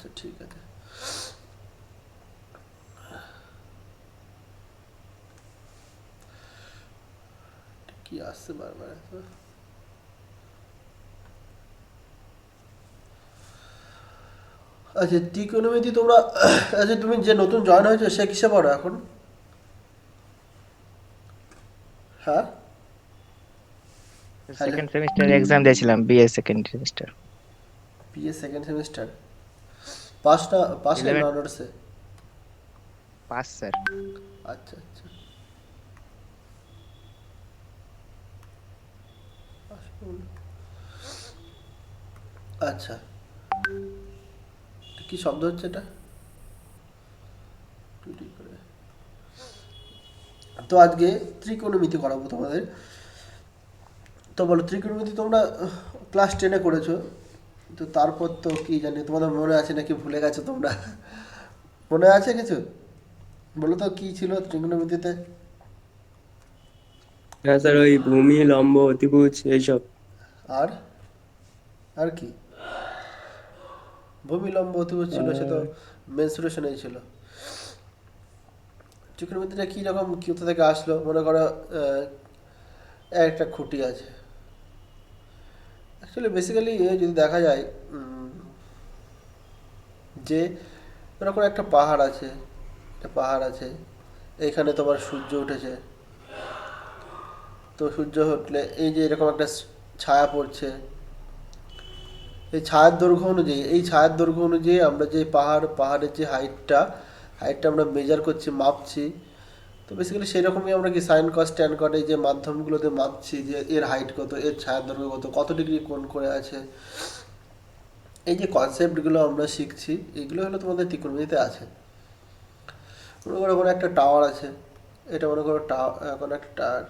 আচ্ছা ঠিক আছে। কি আসছে বারবার এত? আচ্ছা ত্রিকোণমিতি তোমরা আচ্ছা তুমি যে নতুন জয়েন হয়েছো সে কিসে পড়ো এখন? হ্যাঁ। হ্যালো। সেকেন্ড সেমিস্টার এক্সাম দিয়েছিলাম, BA second semester. BA second semester. Pass না, পাস না 11 অনার্সে? Pass sir. আচ্ছা আচ্ছা। আচ্ছা, কি শব্দ হচ্ছে এটা? টুটি করে। তো আজকে ত্রিকোণমিতি করাবো তোমাদের। তো বলো ত্রিকোণমিতি তোমরা ক্লাস 10-এ করেছো, তো তারপর তো কি জানি তোমাদের মনে আছে নাকি ভুলে গেছো তোমরা? মনে আছে কিছু? বলো তো কি ছিল ত্রিকোণমিতিতে? হ্যাঁ স্যার, ওই ভূমি, লম্ব, অতিভুজ এইসব। আর আর কি? ভূমি লম্ব অতিভুজ ছিল, সে তো আর মেনসুরেশনেই ছিল। ত্রিকোণমিতিটা কি রকম কি কোথা থেকে আসলো মনে করো, একটা খুঁটি আছে। অ্যাকচুয়ালি বেসিক্যালি যদি দেখা যায়, যে মনে করো একটা পাহাড় আছে, একটা পাহাড় আছে, এইখানে তোমার সূর্য উঠেছে। তো সূর্য উঠলে এই যে এরকম একটা ছায়া পড়ছে, এই ছায়ার দৈর্ঘ্য অনুযায়ী, এই ছায়ার দৈর্ঘ্য অনুযায়ী আমরা যে পাহাড়ের যে হাইটটা আমরা মেজার করছি, মাপছি। তো বেসিক্যালি সেই রকমই আমরা কি সাইন কস ট্যান কট এই যে মাধ্যমগুলোতে মাপছি যে এর হাইট কত, এর ছায়ার দৈর্ঘ্য কত, কত ডিগ্রি কোণ করে আছে। এই যে কনসেপ্টগুলো আমরা শিখছি, এইগুলো হলো তোমাদের ত্রিকোণমিতিতে আছে। মনে করো কোনো একটা টাওয়ার আছে, এটা মনে করো কোনো একটা টাওয়ার,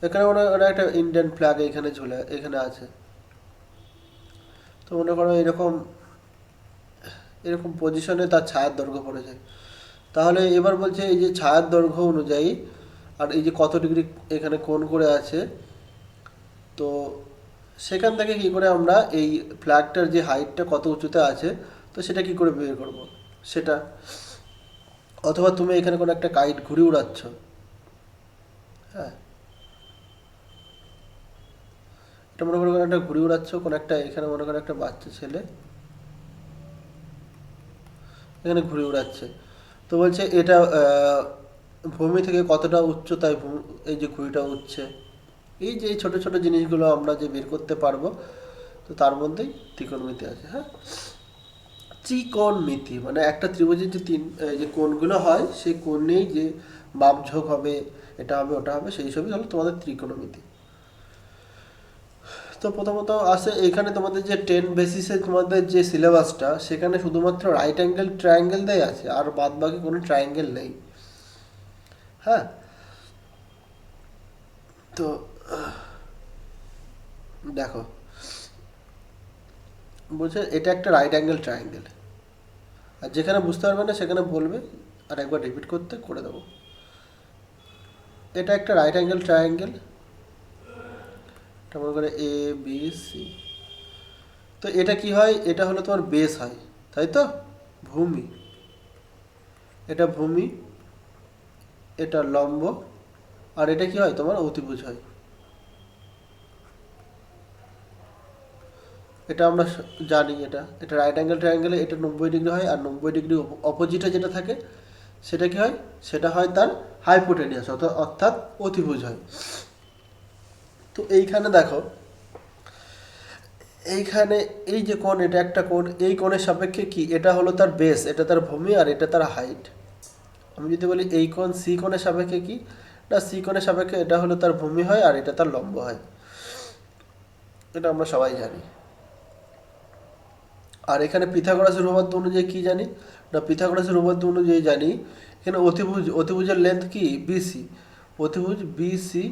এখানে মনে করো একটা ইন্ডিয়ান ফ্ল্যাগ এখানে এখানে আছে। তো মনে করো এরকম এরকম পজিশনে তার ছায়ার দৈর্ঘ্য পড়েছে। তাহলে এবার বলছে এই যে ছায়ার দৈর্ঘ্য অনুযায়ী আর এই যে কত ডিগ্রি এখানে কোণ করে আছে, তো সেখান থেকে কি করে আমরা এই ফ্ল্যাগটার যে হাইটটা কত উঁচুতে আছে, তো সেটা কি করে বের করব সেটা। অথবা তুমি এখানে কোনো একটা কাইট ঘুড়ি উড়াচ্ছ, হ্যাঁ, এটা মনে করো কোনো একটা ঘুড়ি উড়াচ্ছ, কোনো একটা এখানে মনে করো একটা বাচ্চা ছেলে এখানে ঘুড়ি উড়াচ্ছে। তো বলছে এটা ভূমি থেকে কতটা উচ্চতায় এই যে ঘুড়িটা উঠছে। এই যে এই ছোট ছোট জিনিসগুলো আমরা যে বের করতে পারবো, তো তার মধ্যেই ত্রিকোণমিতি আছে। হ্যাঁ, ত্রিকোণমিতি মানে একটা ত্রিভুজের যে যে কোণগুলো হয় সেই কোণেই যে মাপঝোঁক হবে, এটা হবে ওটা হবে, সেই সবই হলো তোমাদের ত্রিকোণমিতি। তো প্রথমত আসে এখানে তোমাদের যে 10 বেসিসে তোমাদের যে সিলেবাসটা, সেখানে শুধুমাত্র রাইট অ্যাঙ্গেল ট্রায়াঙ্গেল দেয় আছে, আর বাদ বাকি কোনো ট্রায়াঙ্গেল নেই। হ্যাঁ, তো দেখো বলছে এটা একটা রাইট অ্যাঙ্গেল ট্রায়াঙ্গেল। আর যেখানে বুঝতে পারবে না সেখানে বলবে, আর একবার রিপিট করতে করে দেবো। এটা একটা রাইট অ্যাঙ্গেল ট্রায়াঙ্গেল, এটা মনে করে এ বি সি। তো এটা কি হয়, এটা হলো তোমার বেস হয়, তাই তো? ভূমি, এটা ভূমি, এটা লম্ব, আর এটা কি হয় তোমার অতিভুজ হয়। এটা আমরা জানি, এটা এটা রাইট অ্যাঙ্গেল ট্রায়াঙ্গেলে এটা 90 ডিগ্রি হয়, আর 90 ডিগ্রি অপোজিটে যেটা থাকে সেটা কি হয়, সেটা হয় তার হাইপোটেনিয়াস অর্থাৎ অতিভুজ হয়। তো এইখানে দেখো, এইখানে এই যে কোণ, এটা একটা কোণ, এই কোণের সাপেক্ষে কি এটা হলো তার বেস, এটা তার ভূমি, আর এটা তার হাইট। আমি যদি বলি এই কোণ সি কোণের সাপেক্ষে কি, না সি কোণের সাপেক্ষে এটা হলো তার ভূমি হয়, আর এটা তার লম্ব হয়। এটা আমরা সবাই জানি। আর এখানে পিথাগোরাসের উপপাদ্য অনুযায়ী কি জানি, না পিথাগোরাসের উপপাদ্য অনুযায়ী জানি এখানে অতিভুজের লেন্থ কি বিসি, অতিভুজ বিসি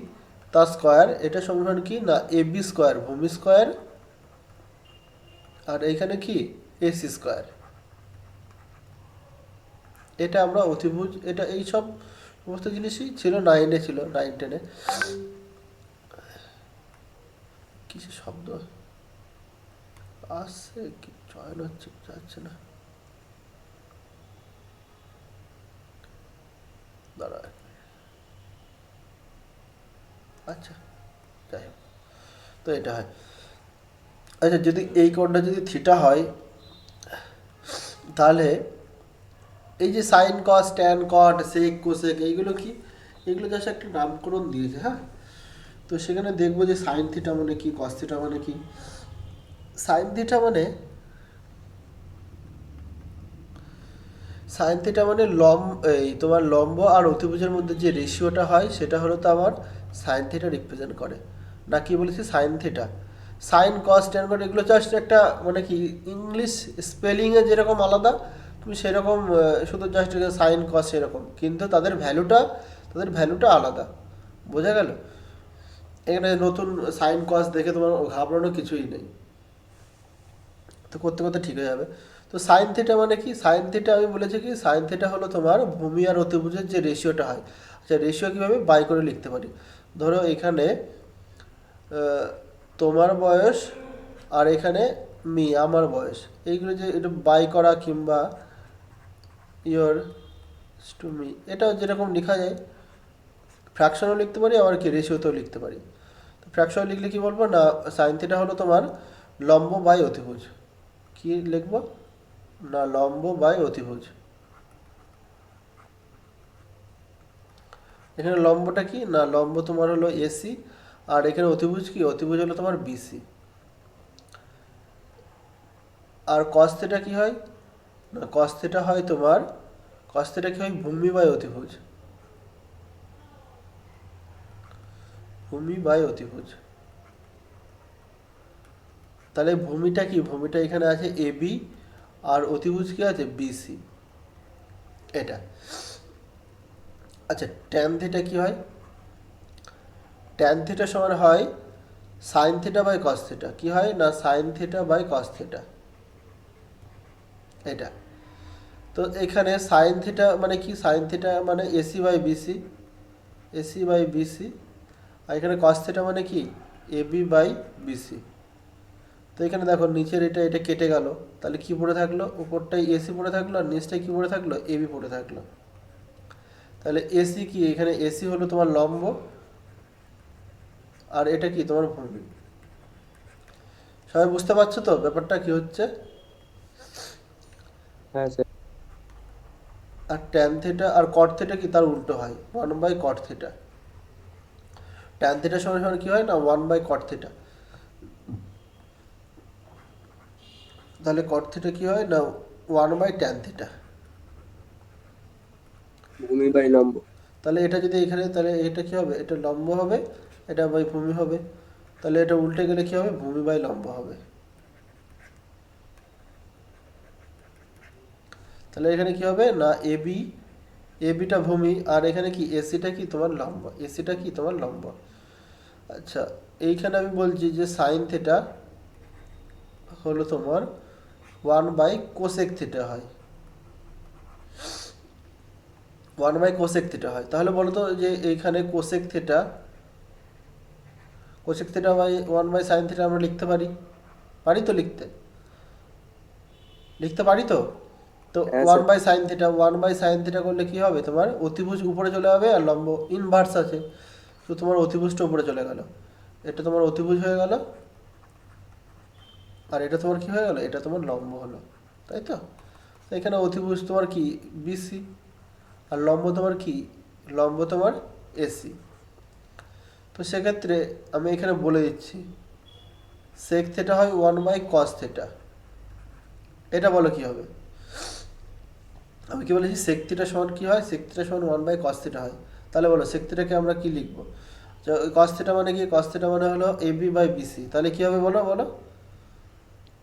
তার স্কয়ার, এটা সমান কি না এ বি স্কয়ার ভূমি স্কয়ার, আর এইখানে কি এসি স্কয়ার। এটা আমরা অতিভুজ, এটা এই সব সমস্ত জিনিসই ছিল নাইনে, ছিল 9-10-এ। কিসের শব্দ আসছে, কি চয়ন হচ্ছে যাচ্ছে না। দাঁড়ায়, আচ্ছা যাই হোক, তো এটা হয়। আচ্ছা, যদি এই কোণটা যদি থিটা হয়, তাহলে এই যে sine cos tan cot sec cosec এইগুলো কি, এগুলো জাস্ট একটা নামকরণ দিয়েছে, হ্যাঁ। তো সেখানে দেখবো যে সাইন থিটা মানে কি, কস থিটা মানে কি। সাইন থিটা মানে, সাইন থিটা মানে এই তোমার লম্ব আর অতিভুজের মধ্যে যে রেশিওটা হয় সেটা হলো তো আমার সাইন থিটা রিপ্রেজেন্ট করে। না কি বলেছি, sine theta. Sign cos tan কট এগুলো জাস্ট একটা মানে কি, ইংলিশ স্পেলিংয়ে যেরকম আলাদা, তুমি সেরকম শুধু জাস্ট সাইন কস সেরকম, কিন্তু তাদের ভ্যালুটা আলাদা। বোঝা গেল? এখানে নতুন সাইন কস দেখে তোমার ঘাবড়ানো কিছুই নেই, তো করতে করতে ঠিক হয়ে যাবে। তো সাইন থিটা মানে কি, সাইন থিটা আমি বলেছি কি, সাইন থিটা হলো তোমার ভূমি আর অতিভুজের যে রেশিওটা হয়। আচ্ছা, রেশিও কীভাবে বাই করে লিখতে পারি, ধরো এখানে তোমার বয়স আর এখানে আমার বয়স, এইগুলো যে এটা বাই করা, কিংবা ইয়োর টু মি, এটা যেরকম লেখা যায়, ফ্র্যাকশনও লিখতে পারি, আবার কি রেশিওতেও লিখতে পারি। তো ফ্র্যাকশন লিখলে কি বলবো না, সাইন থিটা হলো তোমার লম্ব বাই অতিভুজ। কি লিখবো না, লম্ব বাই অতিভুজ। এখানে লম্বটা কি না, লম্ব তোমার হলো এসি, আর এখানে অতিভুজ কি, অতিভুজ হলো তোমার বিসি। আর কস থিটা কি হয় না, কস থিটা হয় তোমার, কস থিটা কি হয়, ভূমি বাই অতিভুজ, ভূমি বাই অতিভুজ। তাহলে ভূমিটা কি, ভূমিটা এখানে আছে এবি, আর অতিভুজ কি আছে বিসি, এটা। আচ্ছা, ট্যান থিটা কি হয়, ট্যান থিটা সমান হয় sine theta by cos theta. কি হয় না, sine theta by cos theta, এটা। তো এখানে সাইন থিটা মানে কি, সাইন থিটা মানে AC by BC, AC by BC. আর এখানে কস থিটা মানে কি, এবি বাই বিসি। তো এখানে দেখো নিচের এটা কেটে গেল, তাহলে কি পড়ে থাকলো, উপরটাই এসি পড়ে থাকলো, আর নিচটাই কি পড়ে থাকলো, এবি পড়ে থাকলো। তাহলে এসি কি, এখানে এসি হলো তোমার লম্ব, আর এটা কি তোমার ভূমি। সবাই বুঝতে পারছো তো ব্যাপারটা কি হচ্ছে? হ্যাঁ স্যার। আর ট্যান থিটা আর কট থিটা কি, তার উল্টো হয়, 1/cot থিটা। ট্যান থিটা সমান সমান কি হয় না, 1/cot থিটা। তাহলে কট থিটা কি হয় না, 1/tan থিটা। ভূমি বাই লম্ব। তাহলে এটা যদি এখানে, তাহলে এটা কি হবে, এটা লম্ব হবে, এটা বাই ভূমি হবে। তাহলে এটা উল্টে গেলে কি হবে, ভূমি বাই লম্ব হবে। তাহলে এখানে কি হবে না, এবিটা ভূমি, আর এখানে কি এসিটা কি তোমার লম্ব, এসিটা কি তোমার লম্ব। আচ্ছা, এইখানে আমি বলছি যে সাইন থিটা হলো তোমার 1/cosec থিটা হয়, 1/cosec থিটা হয়। তাহলে বলো তো যে এইখানে cosec theta by 1/sin theta আমরা লিখতে পারি, পারি তো লিখতে, লিখতে পারি তো। তো হ্যাঁ one sir. By sine theta, 1/sin theta করলে কি হবে তোমার, অতিভুজ উপরে চলে যাবে, আর লম্ব ইনভার্স আছে, তো তোমার অতিভুজটা উপরে চলে গেল, এটা তোমার অতিভুজ হয়ে গেল, আর এটা তোমার কি হয়ে গেল, এটা তোমার লম্ব হলো, তাই তো। তো এখানে অতিভুজ তোমার কি বিসি, আর লম্ব তোমার কি, লম্ব তোমার এসি। তো সেক্ষেত্রে আমি এখানে বলে দিচ্ছি, সেক থিটা হয় 1/cos থিটা। এটা বলো কি হবে, আমি কি বলেছি সেক থিটা সমান কি হয়, সেক থিটা সমান 1/cos থিটা হয়। তাহলে বলো সেক থিটাকে আমরা কি লিখবো, কস থিটা মানে কি, কস থিটা মানে হলো এবি বাই বিসি। তাহলে কি হবে বলো বলো,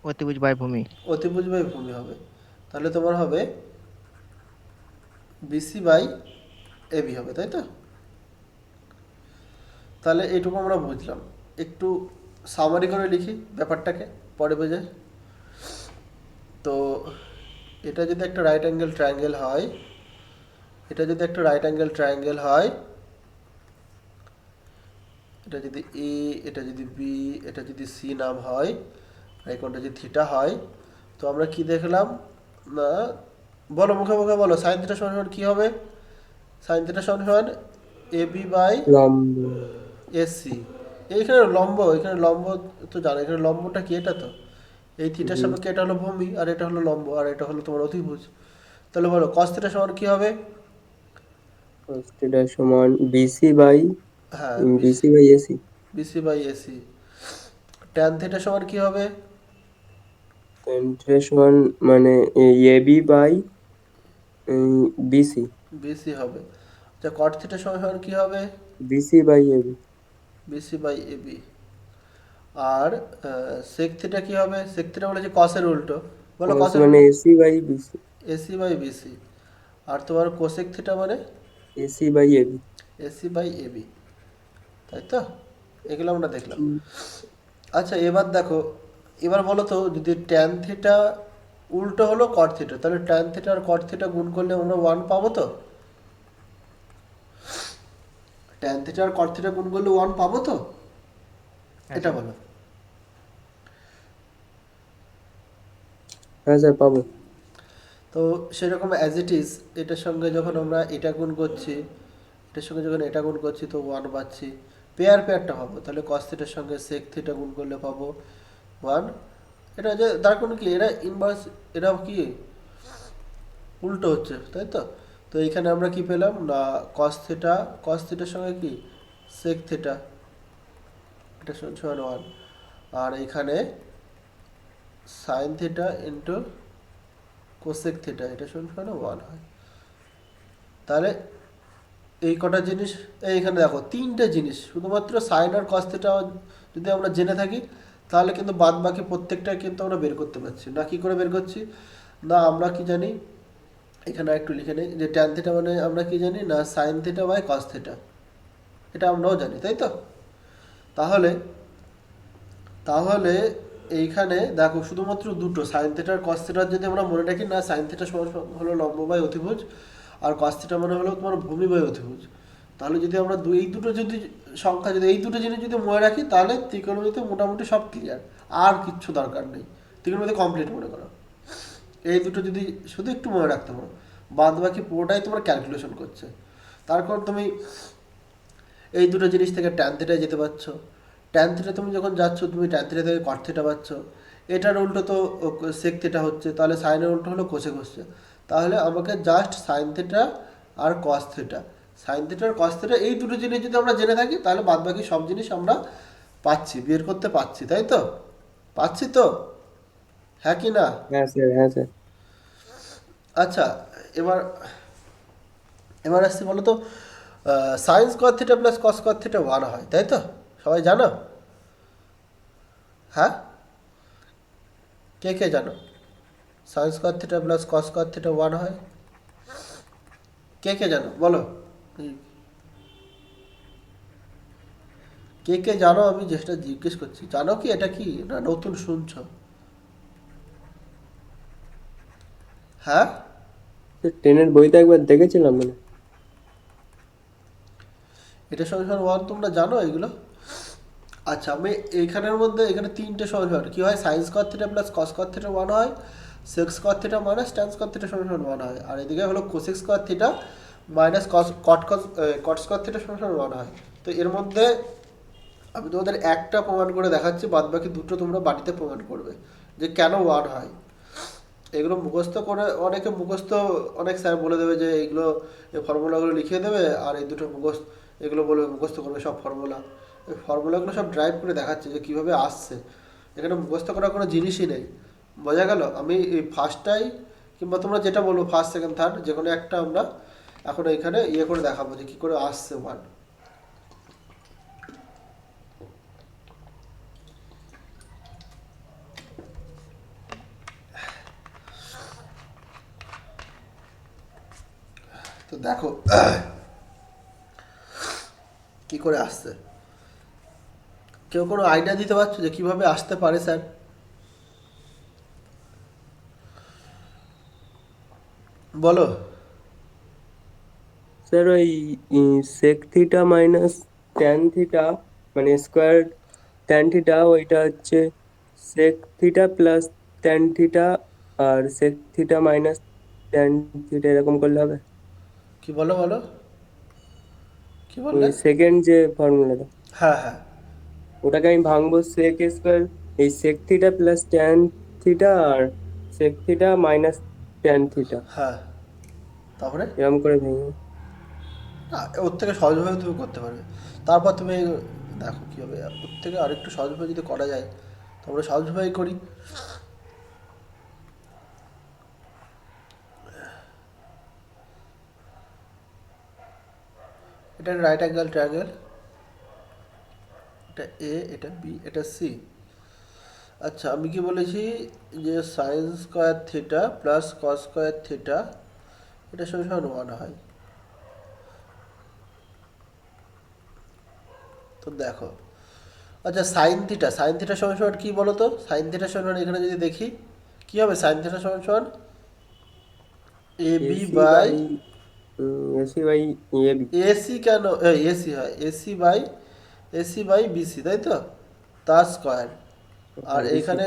অতিভুজ বাই ভূমি। অতিভুজ বাই ভূমি হবে। তাহলে তোমার হবে বিসি বাই এবি হবে, তাই তো। তাহলে এইটুকু আমরা বুঝলাম। একটু সামারি করে লিখি ব্যাপারটাকে, পরে বোঝে। তো এটা যদি একটা রাইট অ্যাঙ্গেল ট্রায়াঙ্গেল হয়, এটা যদি একটা রাইট অ্যাঙ্গেল ট্রায়াঙ্গেল হয়, এটা যদি এ, এটা যদি বি, এটা যদি সি নাম হয়, আর এই কোণটা যদি থিটা হয়, তো আমরা কি দেখলাম না, বলো মুখে মুখে বলো, সাইন থিটা সমান সমান কি হবে, সাইন থিটা সমান সমান এবি বাই লম্ব। এসি। এইখানে লম্ব, এখানে লম্ব তো জানো, এখানে লম্বটা কি, এটা তো এই থিটার হুম। সাপেক্ষে এটা হলো ভূমি, আর এটা হলো লম্ব, আর এটা হলো তোমার অতিভুজ। তাহলে বলো কস থিটা সমান কি হবে? cos থিটা সমান বিসি বাই হ্যাঁ, BC by AC. BC by AC. Tan theta সমান কি হবে? tan থিটা সমান মানে এবি বাই বিসি। বিসি হবে। আচ্ছা কট থিটা সমান সমান কি হবে? BC by AB. BC by AB. আর সেক থিটা কি হবে? সেক থিটা বলেছে কসের উল্টো, বলো cos কসের মানে উল্টো। AC by BC. AC by BC. আর তোমার কোসেক থিটা মানে AC by AB. AC by AB, তাই তো? এগুলো আমরা দেখলাম। আচ্ছা এবার দেখো, এবার বলো তো যদি ট্যান থিটা উল্টো হলো কট থিটা, তাহলে ট্যান থিটা আর কট থিটা গুণ করলে আমরা ওয়ান পাবো তো? ট্যান থিটা আর কট থিটা গুণ করলে ওয়ান পাবো তো? হ্যাঁ এটা স্যার। বলো। হ্যাঁ স্যার পাবো। তো সেরকম অ্যাজ ইট ইজ এটার সঙ্গে যখন আমরা এটা গুণ করছি, এটার সঙ্গে যখন এটা গুণ করছি তো ওয়ান পাচ্ছি। পেয়ার পেয়ারটা পাবো, তাহলে কস থিটার সঙ্গে সেক থিটা গুণ করলে পাবো ওয়ান। এটা যে তার কোনো কি, এরা ইনভার্স, এরা কি উল্টো হচ্ছে, তাই তো? তো এইখানে আমরা কি পেলাম না, কস থিটা, কস থিটার সঙ্গে কি সেক থিটা, এটা সমান সমান ওয়ান। আর এখানে sine theta into cosec theta, এটা সমান সমান ওয়ান হয়। তাহলে এই কটা জিনিস, এইখানে দেখো তিনটে জিনিস, শুধুমাত্র সাইন আর কস থিটা যদি আমরা জেনে থাকি তাহলে কিন্তু বাদ বাকি প্রত্যেকটা কিন্তু আমরা বের করতে পারছি না। কি করে বের করছি না, আমরা কি জানি, এখানে একটু লিখে নেই যে ট্যান থিটা মানে আমরা কি জানি না sine theta by cos theta, এটা আমরাও জানি, তাই তো? তাহলে তাহলে এইখানে দেখো শুধুমাত্র দুটো সাইন থিটার কস থিটার যদি আমরা মনে রাখি না, সাইন থিটা সমান সমান হলো লম্ব বাই অতিভুজ, আর কস থিটা মানে হলো তোমার ভূমি বাই অতিভুজ। তাহলে যদি আমরা এই দুটো যদি সংখ্যা, যদি এই দুটো জিনিস যদি মনে রাখি তাহলে ত্রিকোণমিতিতে মোটামুটি সব ক্লিয়ার, আর কিচ্ছু দরকার নেই। ত্রিকোণমিতি কমপ্লিট মনে করো, এই দুটো যদি শুধু একটু মনে রাখতে পারো, বাদ বাকি পুরোটাই তোমার ক্যালকুলেশন করছে। তারপর তুমি এই দুটো জিনিস থেকে ট্যান থিটায় যেতে পারছো। ট্যান থিটা তুমি যখন যাচ্ছ তুমি ট্যান থিটা থেকে কট থিটা পাচ্ছ। এটার উল্টো তো সেক থিটা হচ্ছে, তাহলে সাইনের উল্টো হলো কোসেক হচ্ছে। তাহলে আমাকে জাস্ট সাইন থিটা আর কস থিটা, সাইন থিটা আর কস থিটা এই দুটো জিনিস যদি আমরা জেনে থাকি তাহলে বাদ বাকি সব জিনিস আমরা পাচ্ছি, বের করতে পাচ্ছি, তাই তো? পাচ্ছি তো, হ্যাঁ কি না? হ্যাঁ স্যার, হ্যাঁ স্যার। আচ্ছা এবার, এবার আসছি বলো তো, sign square theta plus cos square theta one হয়, তাই তো? সবাই জানো? হ্যাঁ, কে কে জানো sign square theta plus cos square theta one হয়? কে কে জানো বলো। কে কে জানো, আমি যেটা জিজ্ঞেস করছি জানো কি, এটা কি না নতুন শুনছো? হ্যাঁ, টেনের বইতে একবার দেখেছিলাম মানে। এটা সমান ওয়ান তোমরা জানো এগুলো? আচ্ছা আমি এইখানের মধ্যে এখানে তিনটে সমান কি হয়, sine square theta plus cos square theta one হয়, sec square theta minus tan square theta সমান ওয়ান হয়, আর এদিকে হলো cosec square theta minus cot square theta সমান ওয়ান হয়। তো এর মধ্যে আমি তোমাদের একটা প্রমাণ করে দেখাচ্ছি, বাদ বাকি দুটো তোমরা বাড়িতে প্রমাণ করবে যে কেন ওয়ান হয়। এগুলো মুখস্থ করে অনেকে মুখস্থ, অনেক স্যার বলে দেবে যে এইগুলো এই ফর্মুলাগুলো লিখিয়ে দেবে, আর এই দুটো মুখস্থ, এগুলো বলবে মুখস্থ করবে সব ফর্মুলা। এই ফর্মুলাগুলো সব ড্রাইভ করে দেখাচ্ছে যে কীভাবে আসছে, এখানে মুখস্থ করার কোনো জিনিসই নেই। বোঝা গেল? আমি এই ফার্স্টটাই, কিংবা তোমরা যেটা বলবো ফার্স্ট সেকেন্ড থার্ড যে কোনো একটা আমরা এখন এইখানে ইয়ে করে দেখাবো যে কী করে আসছে ওয়ান। তো দেখো কি করে আসছে, কেউ কোনো আইডিয়া দিতে পারছো যে কিভাবে আসতে পারে স্যার? বলো। স্যার ওই sec theta minus tan theta মানে স্কোয়ার ট্যান থিটা, ওইটা হচ্ছে sec theta plus tan theta, আর sec theta minus tan theta এরকম করলে হবে। কি বলো বলো। কি বললে? ওই সেকেন্ড যে ফর্মুলাটা, হ্যাঁ হ্যাঁ ওটাকে আমি ভাঙবো সেক স্কোয়ার, এই sec theta plus tan theta আর sec theta minus tan theta, হ্যাঁ, তারপরে এরকম করে ভেঙে। না, ওর থেকে সহজভাবে তুমি করতে পারবে। তারপর তুমি দেখো কী হবে, ওর থেকে আরেকটু সহজভাবে যদি করা যায় তো আমরা সহজভাবেই করি। এটা রাইট অ্যাঙ্গেল ট্রায়াঙ্গেল, এটা এ, এটা বি, এটা সি। আচ্ছা, আমি কি বলেছি যে sign square theta plus cos square theta এটা সমান সমান 1 হয়। তো দেখো, আচ্ছা সাইন থিটা সমান সমান কি বলো তো? সাইন থিটা সমান সমান এখানে যদি দেখি কি হবে, সাইন থিটা সমান সমান A B AC by, by AC by AB. AC কেন, এসি হয় এসি বাই বিসি, তাই তো, তার স্কোয়ার। আর হ্যাঁ বিসি। এইখানে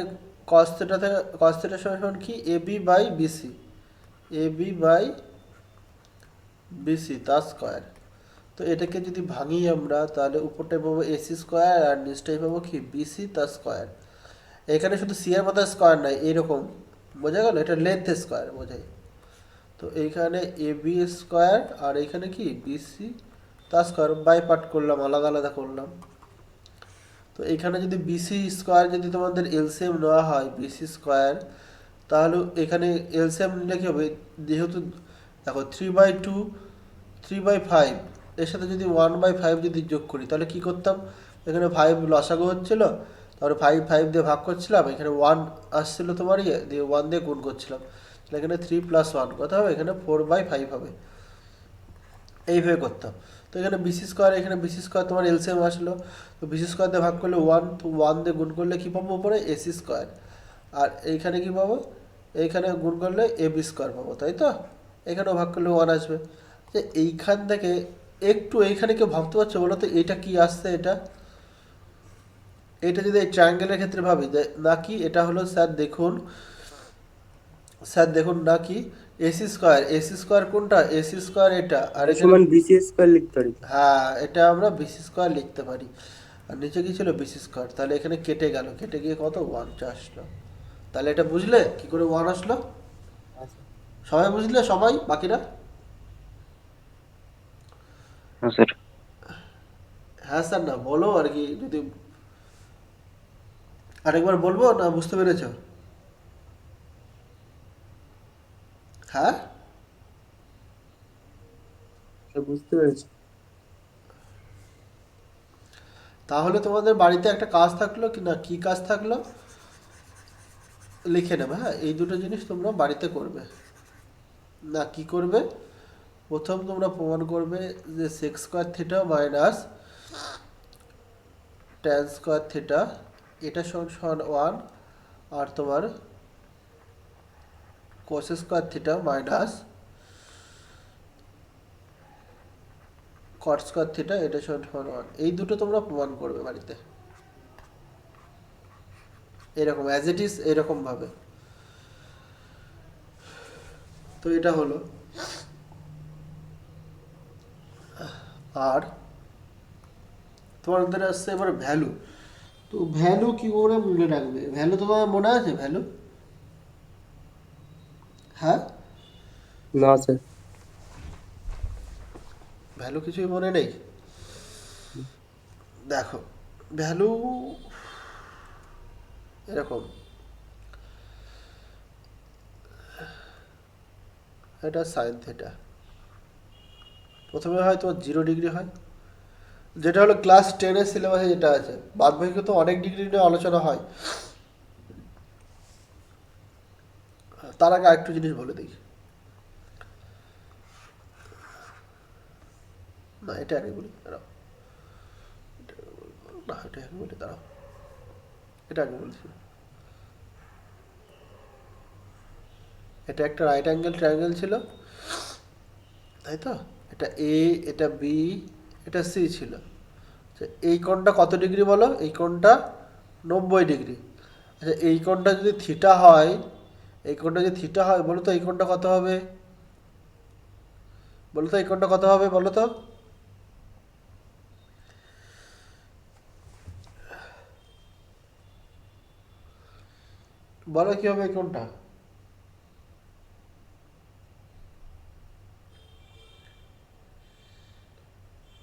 কস থিটা থেকে কস থিটা সমান সমান কি, A B by BC, A B by BC তার স্কোয়ার। তো এটাকে যদি ভাঙি আমরা তাহলে উপরটায় পাবো এসি স্কোয়ার আর নিচটায় পাবো কি বিসি তার স্কোয়ার। এখানে শুধু সি এর মতো স্কোয়ার নাই, এইরকম বোঝা গেল, এটা লেন্থ স্কোয়ার বোঝায়। তো এইখানে এ বি স্কোয়ার আর এইখানে কি বিসি তার স্কোয়ার, বাই পার্ট করলাম, আলাদা আলাদা করলাম। তো এইখানে যদি বিসি স্কোয়ার যদি তোমাদের এলসিএম নেওয়া হয় বিসি স্কোয়ার, তাহলে এখানে এলসিএম নিলে কী হবে, যেহেতু দেখো 3/2 3/5 এর সাথে যদি 1/5 যদি যোগ করি তাহলে কি করতাম, এখানে 5 লসাগু হচ্ছিল, তারপরে 5 5 দিয়ে ভাগ করছিলাম, এখানে 1 আসছিল তোমার ইয়ে দিয়ে 1 দিয়ে গুণ করছিলাম, তাহলে এখানে 3 + 1 কত হবে, এখানে 4/5 হবে। এইভাবে করতাম। তো এখানে বিসি স্কোয়ার, এখানে বিসি স্কোয়ার তোমার এলসিএম আসলো, তো বিসি স্কোয়ার দিয়ে ভাগ করলে 1, তো 1 দিয়ে গুণ করলে কী পাবো উপরে, এসি স্কোয়ার। আর এইখানে কি পাবো, এইখানে গুণ করলে এ বি স্কোয়ার পাবো, তাই তো, এখানেও ভাগ করলে 1 আসবে। যে এইখান থেকে একটু এইখানে কেউ ভাবতে পারছো বলো তো এটা কি আসছে, এটা এটা যদি এই ট্রায়াঙ্গেলের ক্ষেত্রে ভাবি যে নাকি এটা হলো স্যার দেখুন নাকি এসি স্কোয়ার কোনটা, এসি স্কোয়ার এটা, আর এটা এখানে সমান বিসি স্কোয়ার লিখতে পারি। হ্যাঁ এটা আমরা বিসি স্কোয়ার লিখতে পারি। আর নিচে কি ছিল বিসি স্কোয়ার, তাহলে এখানে কেটে গেল, কেটে গিয়ে কত 1 আসলো। তাহলে এটা বুঝলে কি করে 1 আসলো? আচ্ছা। সবাই বুঝলে, সবাই বাকিরা? হ্যাঁ স্যার। হ্যাঁ স্যার না বলো আর কি, যদি আরেকবার বলবো না বুঝতে পেরেছো? হ্যাঁ, বুঝতে পেরেছি। তাহলে তোমাদের বাড়িতে একটা কাজ থাকলো কি না, কি কাজ থাকলো লিখে নেবে। হ্যাঁ, এই দুটো জিনিস তোমরা বাড়িতে করবে। না কি করবে, প্রথম তোমরা প্রমাণ করবে যে sex square theta minus tan square theta এটা সমান সমান 1, আর তোমার cos square theta minus cot square theta এটা সমান সমান 1, এই দুটো তোমরা প্রমাণ করবে বাড়িতে এরকম অ্যাজ ইট ইজ, এরকম ভাবে। তো এটা হলো। আর তোমাদের আসছে এবার ভ্যালু। তো ভ্যালু কি করে মনে রাখবে, ভ্যালু তোমার মনে আছে ভ্যালু? হ্যাঁ, না স্যার। ভ্যালু কিছুই মনে নেই। দেখো ভ্যালু এরকম, এটা সাইন থিটা প্রথমে হয় তোমার 0 ডিগ্রি হয়, যেটা হলো ক্লাস 10-এর সিলেবাসে যেটা আছে, বাদ বাকি তো অনেক ডিগ্রি নিয়ে আলোচনা হয়। তার আগে আরেকটু জিনিস বলে দিই, না এটা আগে বলি দাঁড়াও, না এটা আগে বলি দাঁড়াও, এটা আগে বলছি। এটা একটা রাইট অ্যাঙ্গেল ট্রায়াঙ্গেল ছিল, তাই তো, এটা এ, এটা বি, এটা সি ছিল। আচ্ছা, এই কোণটা কত ডিগ্রি বলো, এই কোণটা 90 ডিগ্রি। আচ্ছা এই কোণটা যদি থিটা হয়, এই কোণটা যদি থিটা হয় বলো তো এই কোণটা কত হবে, বলো তো এই কোণটা কত হবে বলো তো? বলো কি হবে এই কোণটা?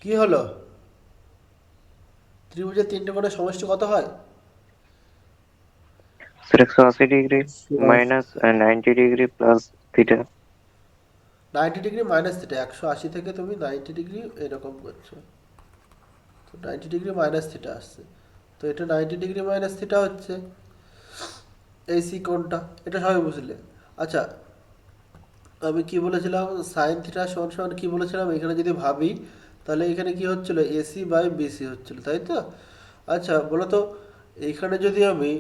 কি হলো? ত্রিভুজের তিনটে কোণের সমষ্টি কত হয়? স্যার 180 ডিগ্রি একশো minus 90 degree plus theta. 90 degree minus theta, 180 থেকে তুমি 90 ডিগ্রি এরকম করছো, তো 90 ডিগ্রি মাইনাস থিটা আসছে। তো এটা 90 ডিগ্রি মাইনাস থিটা হচ্ছে এই সি কোণটা, এটা সবাই বুঝলে। আচ্ছা, আমি কি বলেছিলাম, সাইন থিটা সমান সমান কি বলেছিলাম, এখানে যদি ভাবি তাহলে এখানে কি হচ্ছিল, এসি বাই বিসি হচ্ছিল, তাই তো? আচ্ছা বলো তো, এইখানে যদি আমি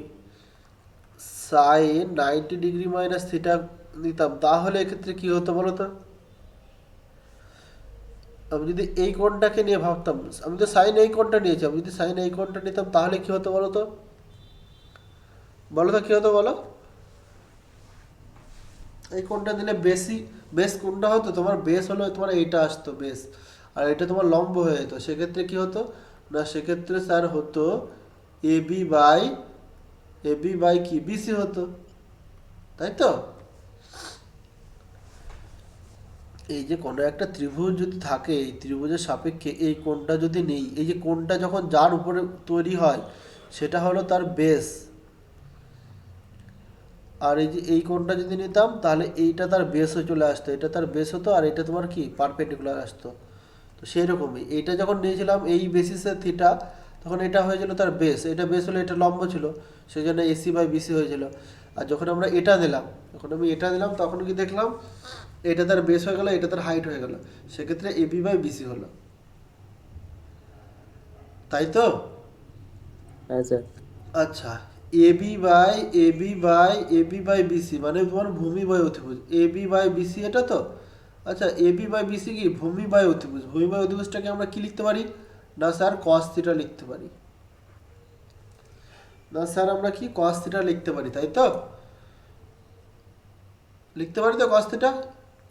সাইন 90 ডিগ্রি মাইনাস থিটা নিতাম তাহলে এক্ষেত্রে কি হতো বলো তো? আমি যদি এই কোণটাকে নিয়ে ভাবতাম, আমি তো সাইন এই কোণটা নিয়েছি, আমি যদি সাইন এই কোণটা নিতাম তাহলে কি হতো বলো তো? বলো তো কি হতো বলো? এই কোণটা দিলে বেশি, বেস কোণটা হতো তোমার, বেস হলো তোমার এইটা আসতো বেস, আর এটা তোমার লম্ব হয়ে যেত, সেক্ষেত্রে কি হতো না, সেক্ষেত্রে স্যার হতো এবি বাই, এবি বাই কি বিসি হতো, তাই তো? এই যে কোনো একটা ত্রিভুজ যদি থাকে, এই ত্রিভুজের সাপেক্ষে এই কোণটা যদি নেই, এই যে কোণটা যখন যার উপরে তৈরি হয় সেটা হলো তার বেস, আর এই যে এই কোণটা যদি নিতাম তাহলে এইটা তার বেস হয়ে চলে আসতো, এটা তার বেস হতো, আর এটা তোমার কি পারপেন্ডিকুলার আসতো। তো সেই রকমই এইটা যখন নিয়েছিলাম এই বেসিসে থিটা, তখন এটা হয়েছিল তার বেস, এটা বেস হলে এটা লম্ব ছিল, সেই জন্য এসি বাই বিসি হয়েছিল। আর যখন আমরা এটা দিলাম, যখন আমি এটা দিলাম তখন কি দেখলাম, এটা তার বেস হয়ে গেল, এটা তার হাইট হয়ে গেল, সেক্ষেত্রে এবি বাই বিসি হলো, তাই তো? হ্যাঁ স্যার। আচ্ছা, AB by AB by AB by BC মানে তোমার ভূমি বাই অতিভুজ, এবি বাই বিসি এটা তো। আচ্ছা, এবি বাই বিসি কি ভূমি বাই অতিভুজ, ভূমি বাই অতিভুজটাকে আমরা কি লিখতে পারি, না স্যার কস থিটা লিখতে পারি, না স্যার আমরা কি কস থিটা লিখতে পারি, তাই তো? লিখতে পারি তো কস থিটা,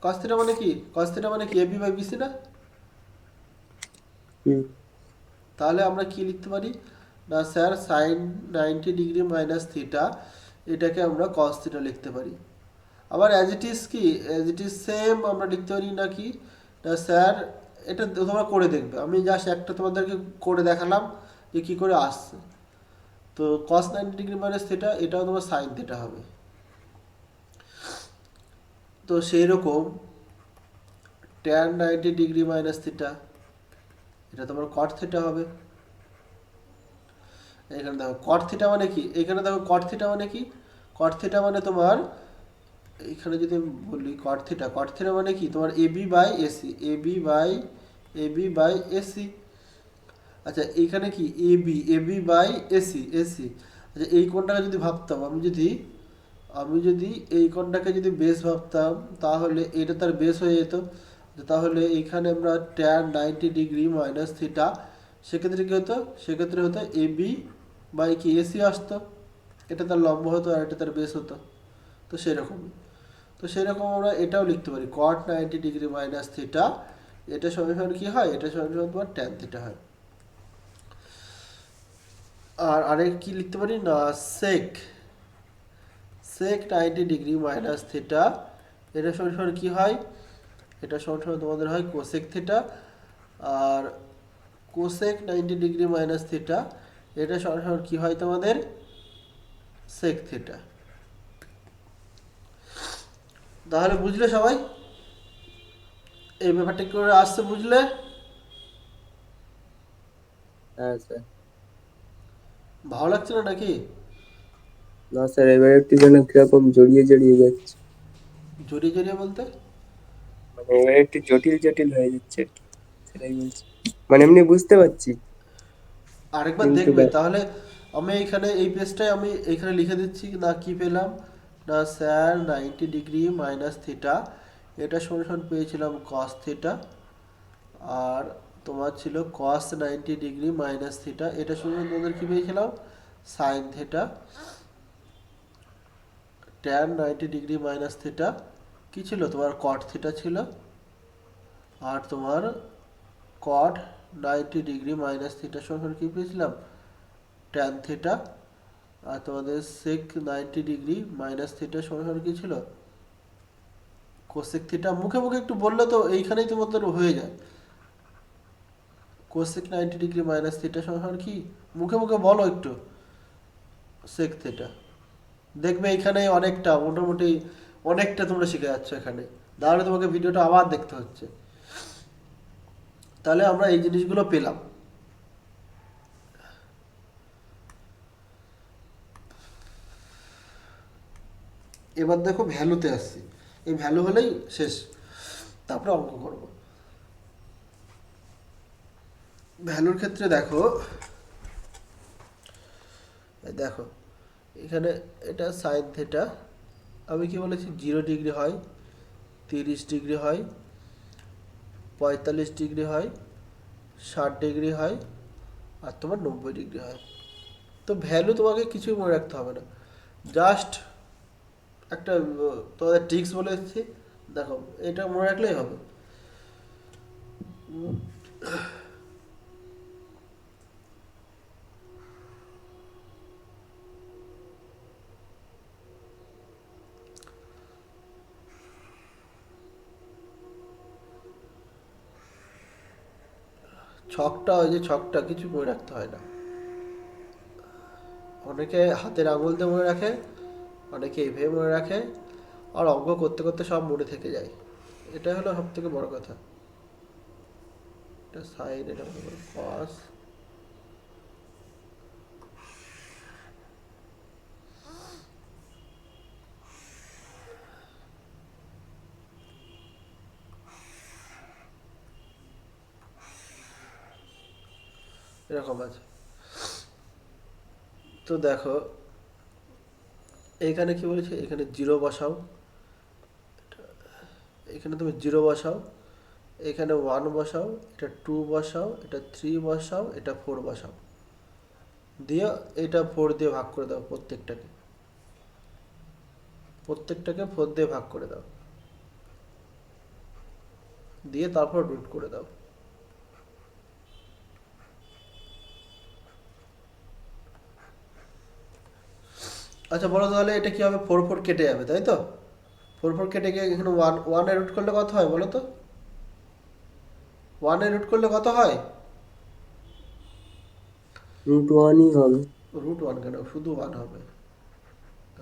কস থিটা মানে কি, কস থিটা মানে কি এবি বাই বিসি না? হুম। তাহলে আমরা কি লিখতে পারি, না sir sine 90 degree minus theta, এটাকে আমরা কস থিটা লিখতে পারি। আবার অ্যাজ ইট ইজ কি, অ্যাজ ইট ইজ সেম আমরা লিখতে পারি নাকি, না স্যার এটা তোমরা করে দেখবে, আমি জাস্ট একটা তোমাদেরকে করে দেখালাম যে কী করে আসছে। তো কস 90 ডিগ্রি মাইনাস থিটা এটাও তোমার সাইন থিটা হবে। তো সেই রকম ট্যান 90 ডিগ্রি মাইনাস থিটা, এটা তোমার কট থিটা হবে। এখানে দেখো কট থিটা মানে কি, এখানে দেখো কট থিটা মানে কি, কট থিটা মানে তোমার, এখানে যদি আমি বলি কট থিটা, কট থিটা মানে কি তোমার AB by AC, AB by AC. আচ্ছা এইখানে কি AB, AB by AC, AC. আচ্ছা এই কোণটাকে যদি ভাবতাম, আমি যদি এই কোণটাকে যদি বেস ভাবতাম তাহলে এটা তার বেস হয়ে যেত, তাহলে এইখানে আমরা ট্যান 90 ডিগ্রি মাইনাস থিটা, সেক্ষেত্রে কী হতো, সেক্ষেত্রে হতো এবি বাই কি এসি আসতো, এটা তার লম্ব হতো আর এটা তার বেস হতো। তো সেরকমই, তো সেরকম আমরা এটাও লিখতে পারি কট 90 ডিগ্রি মাইনাস থিটা, এটা সমান সমান কি হয়, এটা সমান সমান তোমার ট্যান থিটা হয়। আর আরেক কি লিখতে পারি না, সেক, সেক 90 ডিগ্রি মাইনাস থিটা, এটা সমান সমান কি হয়, এটা সমান সমান তোমাদের হয় কোসেক থিটা, আর কোসেক 90 ডিগ্রি মাইনাস থিটা এটা সমান সমান কি হয় তোমাদের সেক থিটা। তাহলে বুঝলে সবাই এই ব্যাপারটা কি করে আসছে, বুঝলে? হ্যাঁ স্যার। ভালো লাগছে না নাকি? না স্যার, এবার একটু যেন কিরকম জড়িয়ে জড়িয়ে যাচ্ছে, জড়িয়ে জড়িয়ে বলতে? মানে এবার একটু জটিল জটিল হয়ে যাচ্ছে আর কি, সেটাই বলছি। মানে এমনি বুঝতে পারছি আরেকবার কিন্তু দেখবে তাহলে। আমি এইখানে এই পেজটায় আমি এইখানে লিখে দিচ্ছি না, কি পেলাম না স্যার 90 ডিগ্রি মাইনাস থিটা, এটা সমান সমান পেয়েছিলাম কস থিটা, আর তোমার ছিল কস 90 ডিগ্রি মাইনাস থিটা, এটা সমান তোমাদের কি পেয়েছিলাম sine theta, tan 90 degree minus theta কি ছিল তোমার কট থিটা ছিল, আর তোমার কট 90 ডিগ্রি মাইনাস থিটা সমান কি পেয়েছিলাম ট্যান থিটা, আর তোমাদের সেক 90 ডিগ্রি মাইনাস থিটা সমান সমান কি ছিল? Cosec theta. মুখে মুখে একটু বললে তো এইখানেই তোমাদের হয়ে যায়। কোসেক 90 ডিগ্রি মাইনাস থিটা সমান সমান কি? মুখে মুখে বলো একটু। Sec theta. দেখবে এইখানে অনেকটা, মোটামুটি অনেকটা তোমরা শিখে যাচ্ছ এখানে। তাহলে তোমাকে ভিডিওটা আবার দেখতে হচ্ছে। তাহলে আমরা এই জিনিসগুলো পেলাম। এবার দেখো ভ্যালুতে আসছি। এই ভ্যালু হলেই শেষ, তারপরে অঙ্ক করব। ভ্যালুর ক্ষেত্রে দেখো, দেখো এখানে এটা সাইন থিটা, আমি কি বলেছি 0 ডিগ্রি হয়, 30 ডিগ্রি হয়, 45 ডিগ্রি হয়, 60 ডিগ্রি হয়, আর তোমার 90 ডিগ্রি হয়। তো ভ্যালু তোমাকে কিছুই মনে রাখতে হবে না, জাস্ট একটা তোমাদের ট্রিক্স বলে এসেছি, দেখো এটা মনে রাখলেই হবে। ছকটা, ওই যে ছকটা কিছু মনে রাখতে হয় না। অনেকে হাতের আঙুল দিয়ে মনে রাখে, অনেকে এইভাবে মনে রাখে, আর অঙ্ক করতে করতে সব মনে থেকে যায়। এটা হলো সব থেকে বড় কথা। এটা সাইন, এটা কস। এরকম আছে। তো দেখো এইখানে কি বলেছে, এখানে 0 বসাও, এখানে তুমি 0 বসাও, এখানে 1 বসাও, এটা 2 বসাও, এটা 3 বসাও, এটা 4 বসাও, দিয়ে এটা 4 দিয়ে ভাগ করে দাও। প্রত্যেকটাকে 4 দিয়ে ভাগ করে দাও, দিয়ে তারপর রুট করে দাও। আচ্ছা বলো তাহলে এটা কি হবে? 4 কেটে যাবে, তাই তো? 4 কেটে গিয়ে এখানে 1 এ রুট করলে কত হয় বলো তো? 1 এ রুট করলে কত হয়? √1ই হবে। √1 কেন, শুধু 1 হবে।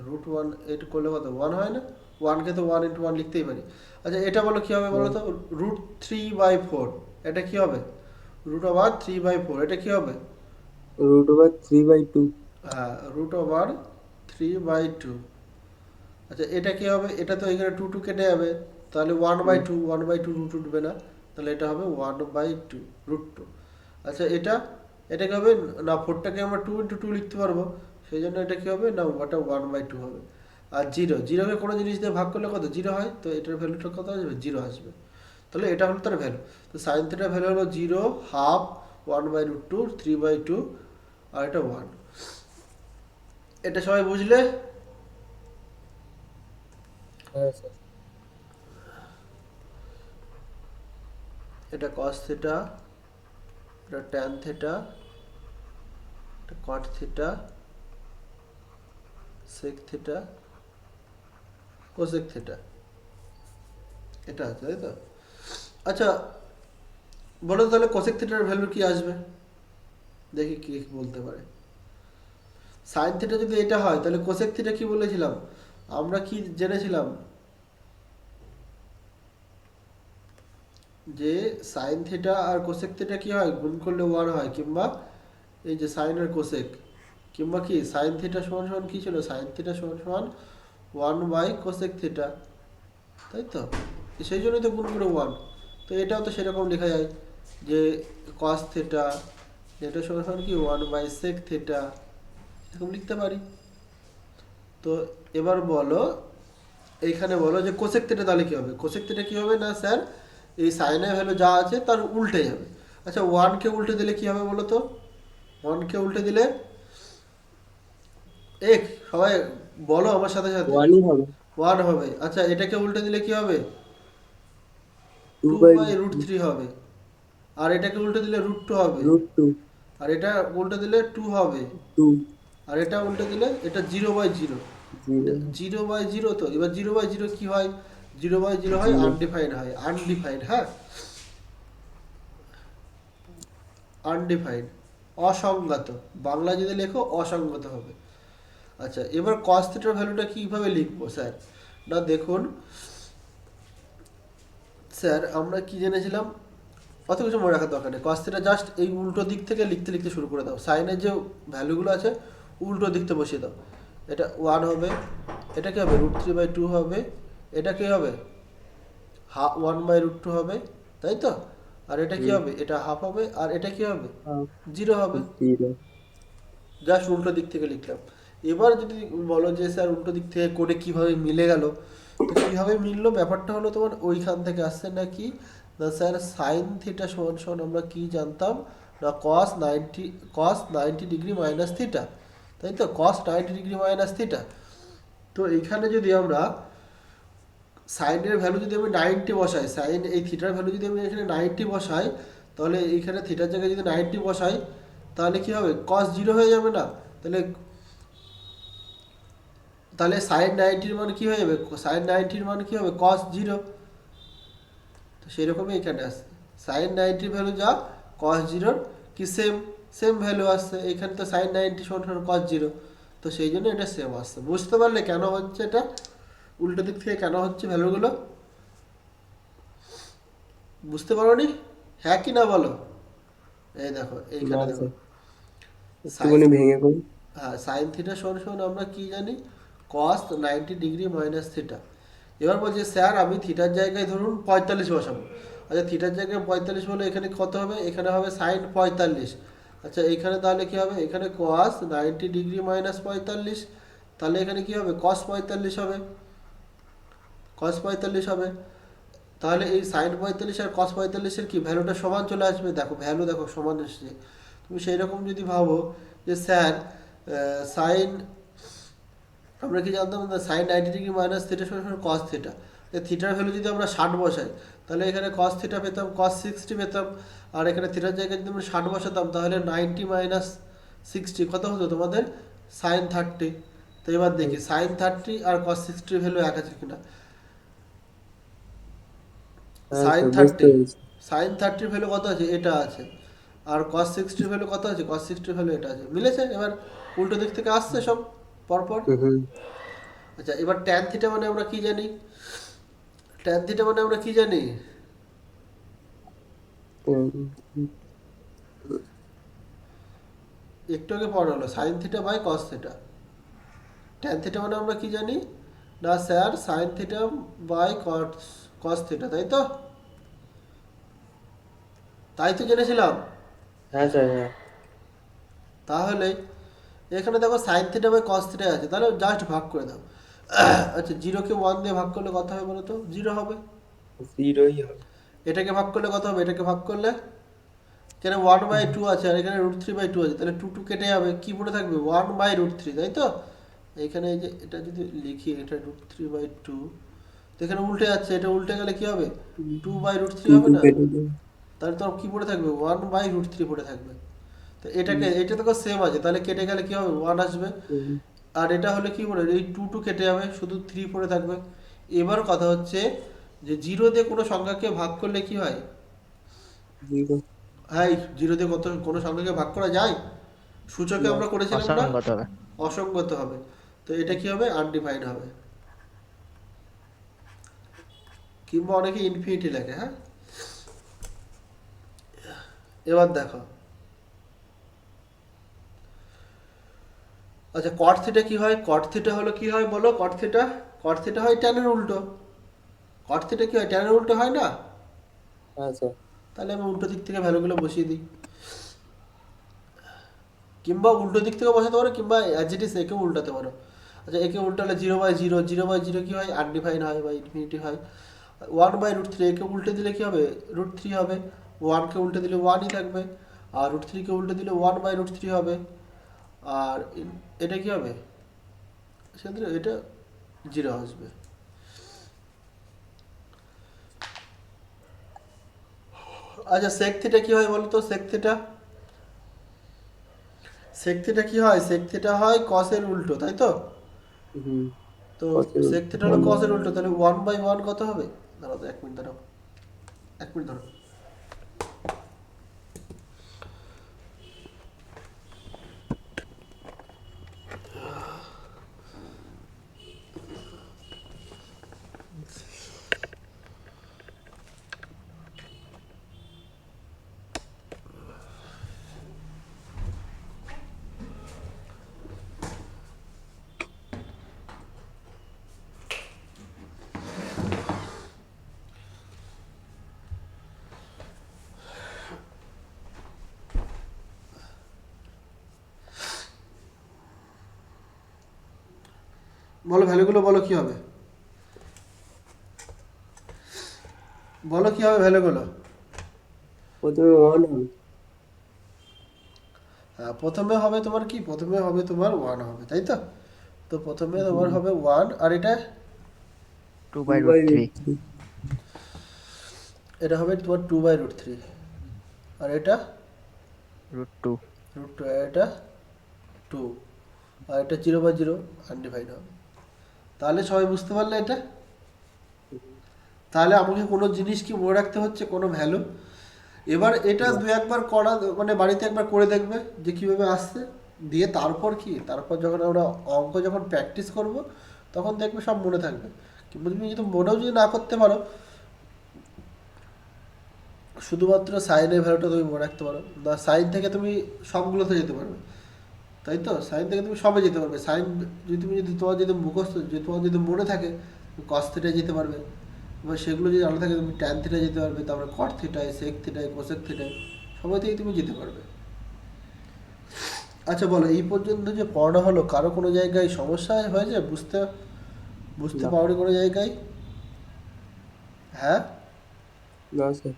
√1 এট করলে কত 1 হয় না? 1 কে তো 1 × 1 লিখতেই পারি। আচ্ছা এটা বলো কি হবে বলো তো? √3/4 এটা কি হবে? √3/4 এটা কি হবে? √3/2। হ্যাঁ, √3/2। আচ্ছা এটা কি হবে? এটা তো এখানে 2 কেটে যাবে, তাহলে 1/2, 1/2 রুট উঠবে না, তাহলে এটা হবে 1/2 √2। আচ্ছা এটা, এটা কি হবে? না 4টাকে আমরা 2 × 2 লিখতে পারবো, সেই জন্য এটা কি হবে? না ওটা 1/2 হবে। আর 0কে কোনো জিনিস দিয়ে ভাগ করলে কত 0 হয়, তো এটার ভ্যালুটা কত আসবে? 0 আসবে। তাহলে এটা হলো তার ভ্যালু। তো সাইন থিটার ভ্যালু হলো 0, হাফ, 1/2, 3/2, আর এটা 1। এটা সবাই বুঝলে? হ্যাঁ স্যার। এটা cos থিটা, এটা tan থিটা, এটা cot theta, sec theta, cosec theta, এটা আছে তাই তো? আচ্ছা বলো তো তাহলে cosec থিটার ভ্যালু কি আসবে, দেখি কি বলতে পারে। sin থিটা যদি এটা হয় তাহলে cosec থিটা কি বলেছিলাম আমরা? কি জেনেছিলাম যে sin থিটা আর cosec থিটা কি হয়? গুণ করলে 1 হয়, কিংবা এই যে sin আর cosec, কিংবা কি sin থিটা সমান সমান কি ছিল? sin থিটা সমান সমান 1/cosec থিটা, তাই তো? সেই জন্যই তো গুণ করে 1। তো এটাও তো সেরকম লেখা যায় যে cos থিটা, এটা সমান সমান কি 1/sec থিটা, এরকম লিখতে পারি। তো এবার বলো, এইখানে বলো যে কোসেক থিটা তাহলে কি হবে? কোসেক থিটা কি হবে না স্যার, এই সাইনের ভ্যালু যা আছে তার উল্টে যাবে। আচ্ছা 1কে উল্টে দিলে কি হবে বলো তো? 1কে উল্টে দিলে, এক সবাই বলো আমার সাথে সাথে। 1ই হবে। 1 হবে। আচ্ছা এটাকে উল্টে দিলে কি হবে? 2/√3 হবে। আর এটাকে উল্টে দিলে √2 হবে। √2। আর এটা উল্টে দিলে 2 হবে। 2। আর এটা উল্টে দিলে এটা 0/0, জিরো জিরো বাই জিরো। তো এবার 0/0 কি হয়? 0/0 হয় জিরো আনডিফাইন্ড, হয় আনডিফাইন্ড, হ্যাঁ আনডিফাইন্ড, অসংজ্ঞাত। বাংলা যদি লেখো অসংগত হবে। আচ্ছা, এবার cos থিটার ভ্যালুটা কিভাবে লিখবো স্যার? না দেখুন স্যার, আমরা কি জেনেছিলাম, অত কিছু মনে রাখার দরকার নেই। cos থিটা জাস্ট এই উল্টো দিক থেকে লিখতে লিখতে শুরু করে দাও। সাইনের যে ভ্যালুগুলো আছে উল্টো দিক থেকে বসিয়ে দাও। এটা 1 হবে, এটা কি হবে √3/2 হবে, এটা কি হবে 1/√2 হবে, তাই তো? আর এটা কি হবে? এটা হাফ হবে, আর এটা কি হবে? 0 হবে। জিরো। জাস্ট উল্টো দিক থেকে লিখলাম। এবার যদি বলো যে স্যার উল্টো দিক থেকে কোডে কিভাবে মিলে গেল, তো কিভাবে মিললো ব্যাপারটা হলো তোমার ওইখান থেকে আসছে নাকি না স্যার, সাইন থিটা সমান সমান আমরা কি জানতাম না cos 90 ডিগ্রি মাইনাস থিটা, তাই তো? cos 90 degree minus theta. তো এইখানে যদি আমরা সাইনের ভ্যালু যদি আমি 90 বসাই, সাইন এই থিটার ভ্যালু যদি আমি এখানে 90 বসাই, তাহলে এইখানে থিটার জায়গায় যদি 90 বসাই, তাহলে কি হবে? cos 0 হয়ে যাবে না? তাহলে তাহলে সাইন 90-র মান কি হয়ে যাবে? সাইন 90-র মান কি হবে? cos 0। তো সেরকমই এখানে আসছে, সাইন 90 ভ্যালু যা cos 0 কি সেম, সেম ভ্যালু আসছে। এখানে তো সাইন 90 সমান সমান cos 0, তো সেই জন্য এটা সেম আসছে। বুঝতে পারলে কেন হচ্ছে এটা? উল্টো দিক থেকে কেন হচ্ছে ভ্যালুগুলো? বুঝতে পারোনি? হ্যাঁ কি না বলো? এই দেখো না এইখানে দেখো, স্যার, সাইন, একটুখানি ভেঙে করুন। হ্যাঁ সাইন থিটা সমান সমান আমরা কি জানি? cos 90 degree minus theta. এবার বলছে স্যার আমি থিটার জায়গায় ধরুন 45 বসাবো। আচ্ছা, থিটার জায়গায় 45 বলে এখানে কত হবে? এখানে হবে সাইন 45। আচ্ছা, এখানে তাহলে কি হবে? এখানে cos 90 ডিগ্রি মাইনাস 45, তাহলে এখানে কি হবে? cos 45 হবে, cos 45 হবে। তাহলে এই সাইন 45 আর cos 45 এর কি ভ্যালুটা সমান চলে আসবে? দেখো ভ্যালু দেখো সমান এসছে। তুমি সেই রকম যদি ভাবো যে স্যার সাইন, আমরা কি জানতাম না সাইন 90 ডিগ্রি মাইনাস থিটা সমান cos থিটা। থিটার ভ্যালু যদি আমরা 60 বসাই, তাহলে এখানে cos থিটা পেতাম cos 60 পেতাম। আর এখানে থিটার জায়গায় যদি আমরা 60 বসাতাম, তাহলে 90 মাইনাস 60 কত হতো তোমাদের? সাইন 30। তো এবার দেখি সাইন 30 আর cos 60 ভ্যালু এক আছে কিনা। হ্যাঁ সাইন স্যার, বুঝতে 30, পেরেছি। সাইন 30 ভ্যালু কত আছে? এটা আছে। আর cos 60 ভ্যালু কত আছে? cos 60 ভ্যালু এটা আছে। মিলেছে? এবার উল্টো দিক থেকে আসছে সব পরপর। হুম। আচ্ছা, এবার ট্যান থিটা মানে আমরা কি জানি? ট্যান থিটা মানে আমরা কি জানি? হুম। একটু আগে পড়া হলো sine theta by cos theta. Tan theta মানে আমরা কি জানি? না sir sine theta by cos theta, তাই তো? তাই তো জেনেছিলাম। হ্যাঁ স্যার, হ্যাঁ। তাহলে এখানে দেখো sine theta by cos theta আছে, তাহলে জাস্ট ভাগ করে দাও। আচ্ছা, 0-কে 1 দিয়ে ভাগ করলে কত হবে বলো তো? 0 হবে। জিরোই হবে। এটাকে ভাগ করলে কত হবে? এটাকে ভাগ করলে এখানে 1/2 আছে, আর এখানে √3/2 আছে, তাহলে 2 কেটে যাবে, কি পড়ে থাকবে? 1/√3, তাই তো? এখানে এই যে এটা যদি লিখি, এটা √3/2, তো এখানে উল্টে যাচ্ছে, এটা উল্টে গেলে কি হবে? 2/√3 টু হবে টু না? কেটে দেবো। তাহলে তো কি পড়ে থাকবে? 1/√3 পড়ে থাকবে। তো এটাকে, এটা তো সেম আছে, তাহলে কেটে গেলে কি হবে? 1 আসবে। হুম। আর এটা হলে কি পড়ে? এই 2 কেটে যাবে, শুধু 3 পড়ে থাকবে। এবার কথা হচ্ছে যে 0 দিয়ে কোনো সংখ্যাকে ভাগ করলে কি হয়? জিরো। হ্যাঁ, 0 দিয়ে কোনো সংখ্যাকে ভাগ করা যায়? সূচকে না। আমরা করেছিলাম না? অসংগত হবে। অসঙ্গত হবে। তো এটা কি হবে? আনডিফাইন্ড হবে। কিংবা অনেকে ইনফিনিটি লেখে, হ্যাঁ। এবার দেখো, আচ্ছা কট থিটা কি হয়? কট থিটা হলো কি হয় বলো? কট থিটা হয় ট্যানের উল্টো। কট থিটা কি হয়? ট্যানের উল্টো হয় না? হ্যাঁ স্যার। তাহলে আমি উল্টো দিক থেকে ভ্যালুগুলো বসিয়ে দিই, কিংবা উল্টো দিক থেকে বসাতে পারো, কিংবা অ্যাজ ইট ইজ একে উল্টাতে পারো। আচ্ছা, একে উল্টালে 0/0, 0/0 কি হয়? আনডিফাইন হয় বা ইনফিনিটি হয়। 1/√3 একে উল্টে দিলে কি হবে? √3 হবে। 1-কে উল্টে দিলে 1ই থাকবে। আর √3-কে উল্টে দিলে 1/√3 হবে। আর এটা কি হবে? সেক্ষেত্রে এটা 0 আসবে। আচ্ছা, sec থিটা কি হয় বলো তো? sec থিটা, সেক থিটা কি হয়? সেক থিটা হয় কসের উল্টো, তাই তো? হুম তো cos-এর সেক উল্টো থিটা হলো কসের উল্টো, তাহলে 1/1 কত হবে? দাঁড়াও তো, 1 মিনিট দাঁড়াও, 1 মিনিট ধরো। বলো ভ্যালুগুলো, বলো কি হবে, বলো কি হবে ভ্যালুগুলো। প্রথমে 1 হবে। হ্যাঁ, প্রথমে হবে তোমার কি, প্রথমে হবে তোমার 1 হবে, তাই তো? তো প্রথমে তোমার হুম হবে 1, আর এটা 2 2 by by root three. Root three. এটা হবে তোমার 2/√3, আর এটা √2। √2, আর এটা 2, আর এটা 0/0 আনডিফাইন্ড হবে। তাহলে সবাই বুঝতে পারলে এটা? তাহলে আমাকে কোনো জিনিস কি মনে রাখতে হচ্ছে, কোনো ভ্যালু। এবার এটা না, দু একবার করা, মানে বাড়িতে একবার করে দেখবে যে কীভাবে আসছে, দিয়ে তারপর কি, তারপর যখন আমরা অঙ্ক যখন প্র্যাকটিস করব তখন দেখবে সব মনে থাকবে। কিন্তু তুমি যদি মনেও যদি না করতে পারো, শুধুমাত্র সাইনের ভ্যালুটা তুমি মনে রাখতে পারো, না সাইন থেকে তুমি সবগুলোতে যেতে পারবে, তাই তো? সাইন থেকে তুমি সবে যেতে পারবে। সাইন যদি তুমি, যদি তোমার যদি মুখস্থ, যদি তোমার যদি মনে থাকে, তুমি কস থিটায় যেতে পারবে। এবার সেগুলো যদি জানা থাকে, তুমি ট্যান থিটায় যেতে পারবে, তারপরে কট থিটায়, সেক থিটায়, কোসেক থিটায়, সবাইতেই তুমি যেতে পারবে। আচ্ছা বলো, এই পর্যন্ত যে পড়ানো হলো, কারো কোনো জায়গায় সমস্যা হয়েছে? বুঝতে বুঝতে না, পারোনি কোনো জায়গায়? হ্যাঁ? না স্যার।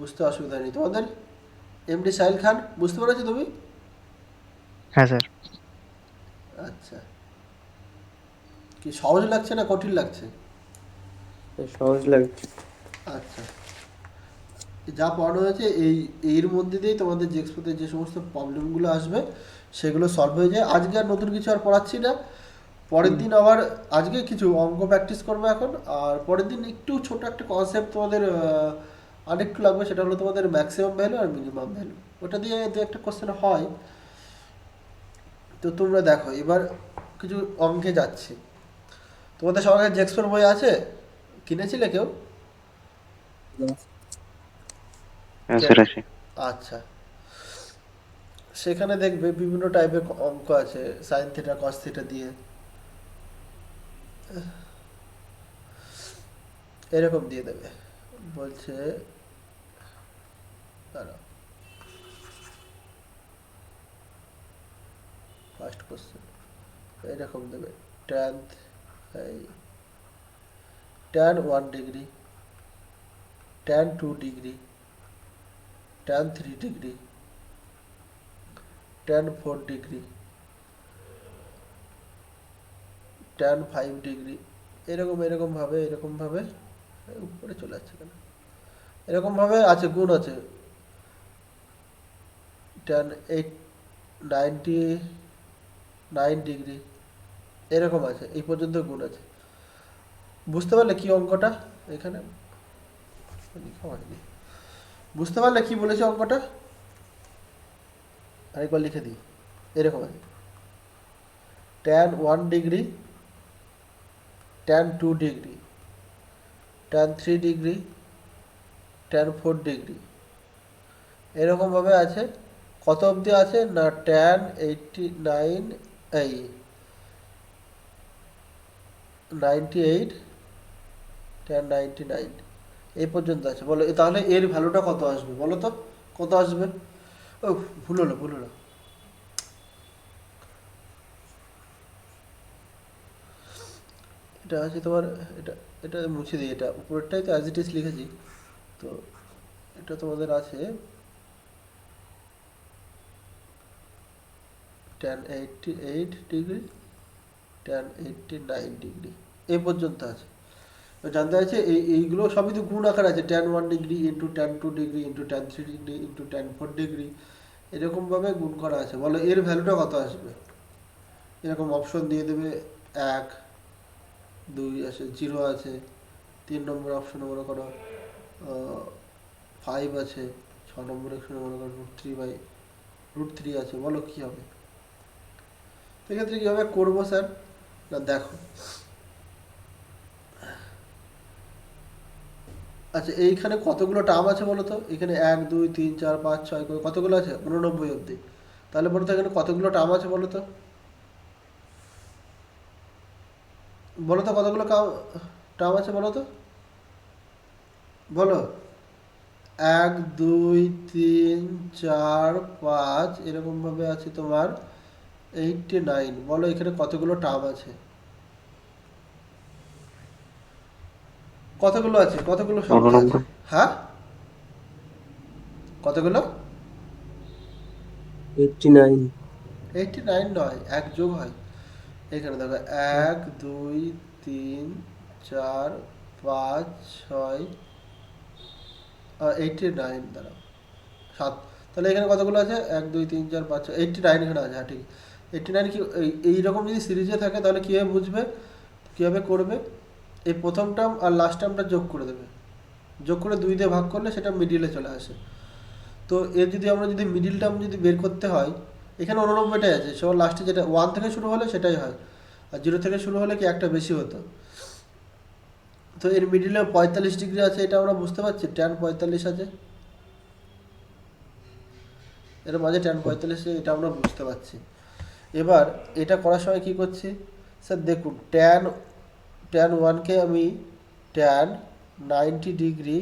বুঝতে অসুবিধা নেই তোমাদের? এমডি সাহিল খান, বুঝতে পেরেছো তুমি? হ্যাঁ স্যার। আচ্ছা, কি সহজ লাগছে না কঠিন লাগছে? সহজ লাগছে। আচ্ছা, যা পড়ানো হয়েছে এর মধ্যে দিয়েই তোমাদের যে এক্সপোতে যে সমস্ত প্রবলেমগুলো আসবে সেগুলো সলভ হয়ে যায়। আজকে আর নতুন কিছু আর পড়াচ্ছি না। পরের হুম দিন আবার, আজকে কিছু অঙ্ক প্র্যাকটিস করবো এখন, আর পরের দিন একটু ছোট একটা কনসেপ্ট তোমাদের আরেকটু লাগবে, সেটা হলো তোমাদের ম্যাক্সিমাম ভ্যালু আর মিনিমাম ভ্যালু। ওটা দিয়ে দু একটা কোশ্চেন হয়। তো তোমরা দেখো, এবার কিছু অঙ্কে যাচ্ছি। তোমাদের সবার কাছে জেক্সপোর বই আছে? কিনেছিলে কেউ? না, হ্যাঁ কেন? স্যার আছে। আচ্ছা, সেখানে দেখবে বিভিন্ন টাইপের অঙ্ক আছে, সাইন থিটা কস থিটা দিয়ে এরকম দিয়ে দেবে। বলছে, দাঁড়াও, ফার্স্ট কোশ্চেন এরকম দেবে, ট্যান, এই tan 1 degree, tan 2 degree, tan 3 degree, tan 4 degree, tan 5 degree, এরকম এরকম ভাবে, এরকম ভাবে উপরে চলে যাচ্ছে কেন, এরকম ভাবে আছে, গুণ আছে। tan 8 99 ডিগ্রি, এরকম আছে, এই পর্যন্ত গুণ আছে। বুঝতে পারলে কি অঙ্কটা এখানে লেখা হয়নি? বুঝতে পারলে কি বলেছে অঙ্কটা? আরেকবার লিখে দিই, এরকম আছে, tan 1 degree, tan 2 degree, tan 3 degree, tan 4 degree, এরকমভাবে আছে। কত অবধি আছে না, tan 89, এই 98, tan 99, এই পর্যন্ত আছে। বলো তাহলে এর ভ্যালুটা কত আসবে, বলো তো কত আসবে? ও, ভুল হলো, ভুল হলো। এটা আছে তোমার, এটা এটা মুছে দিই, এটা উপরেরটাই তো অ্যাজ ইট ইজ লিখেছি। তো এটা তোমাদের আছে tan 88 ডিগ্রি, tan 89 ডিগ্রি এই পর্যন্ত আছে। তো জানতে আছে এইগুলো সবই তো গুণ আকার আছে, tan 1 degree into tan 2 degree into tan 3 degree into tan 4 degree, এরকমভাবে গুণ করা আছে। বলো এর ভ্যালুটা কত আসবে? এরকম অপশন দিয়ে দেবে, 1 2 আছে, 0 আছে, 3 নম্বর অপশনে মনে করো 5 আছে, 6 নম্বর অপশনে মনে করো √3 আছে। বলো কি হবে? সেক্ষেত্রে কীভাবে করবো স্যার? না দেখো, আচ্ছা এইখানে কতগুলো টার্ম আছে বলো তো? এখানে 1 2 3 4 5 6 করে কতগুলো আছে? 89 অবধি। তাহলে বলো তো এখানে কতগুলো টার্ম আছে বলো তো? বলো তো কতগুলো টার্ম আছে বলো তো? বলো। 1 2 3 4 5 এরকমভাবে আছে তোমার 89। বলো এখানে কতগুলো টার্ম আছে? কতগুলো আছে? কতগুলো সংখ্যা আছে? 89। হ্যাঁ, কতগুলো? 89। 89 নয়, এক যোগ হয়। এখানে দেখো 1 2 3 4 5 6 89 দাঁড়াও 7। তাহলে এখানে কতগুলো আছে? 1 2 3 4 5 6 89 এখানে আছে। হ্যাঁ ঠিক। 89 কি এইরকম যদি সিরিজে থাকে তাহলে কীভাবে বুঝবে, কীভাবে করবে? এই প্রথম টার্ম আর লাস্ট টার্মটা যোগ করে দেবে, যোগ করে 2 দিয়ে ভাগ করলে সেটা মিডিলে চলে আসে। তো এর যদি আমরা যদি মিডিল টার্ম যদি বের করতে হয়, এখানে 89টাই আছে, সবার লাস্টে যেটা 1 থেকে শুরু হলে সেটাই হয়, আর 0 থেকে শুরু হলে কি একটা বেশি হতো। তো এর মিডিলে 45 ডিগ্রি আছে, এটা আমরা বুঝতে পারছি, tan 45 আছে এর মাঝে, tan 45 এটা আমরা বুঝতে পারছি। এবার এটা করার সময় কি করছি স্যার? দেখুন tan 1কে আমি tan 90 ডিগ্রি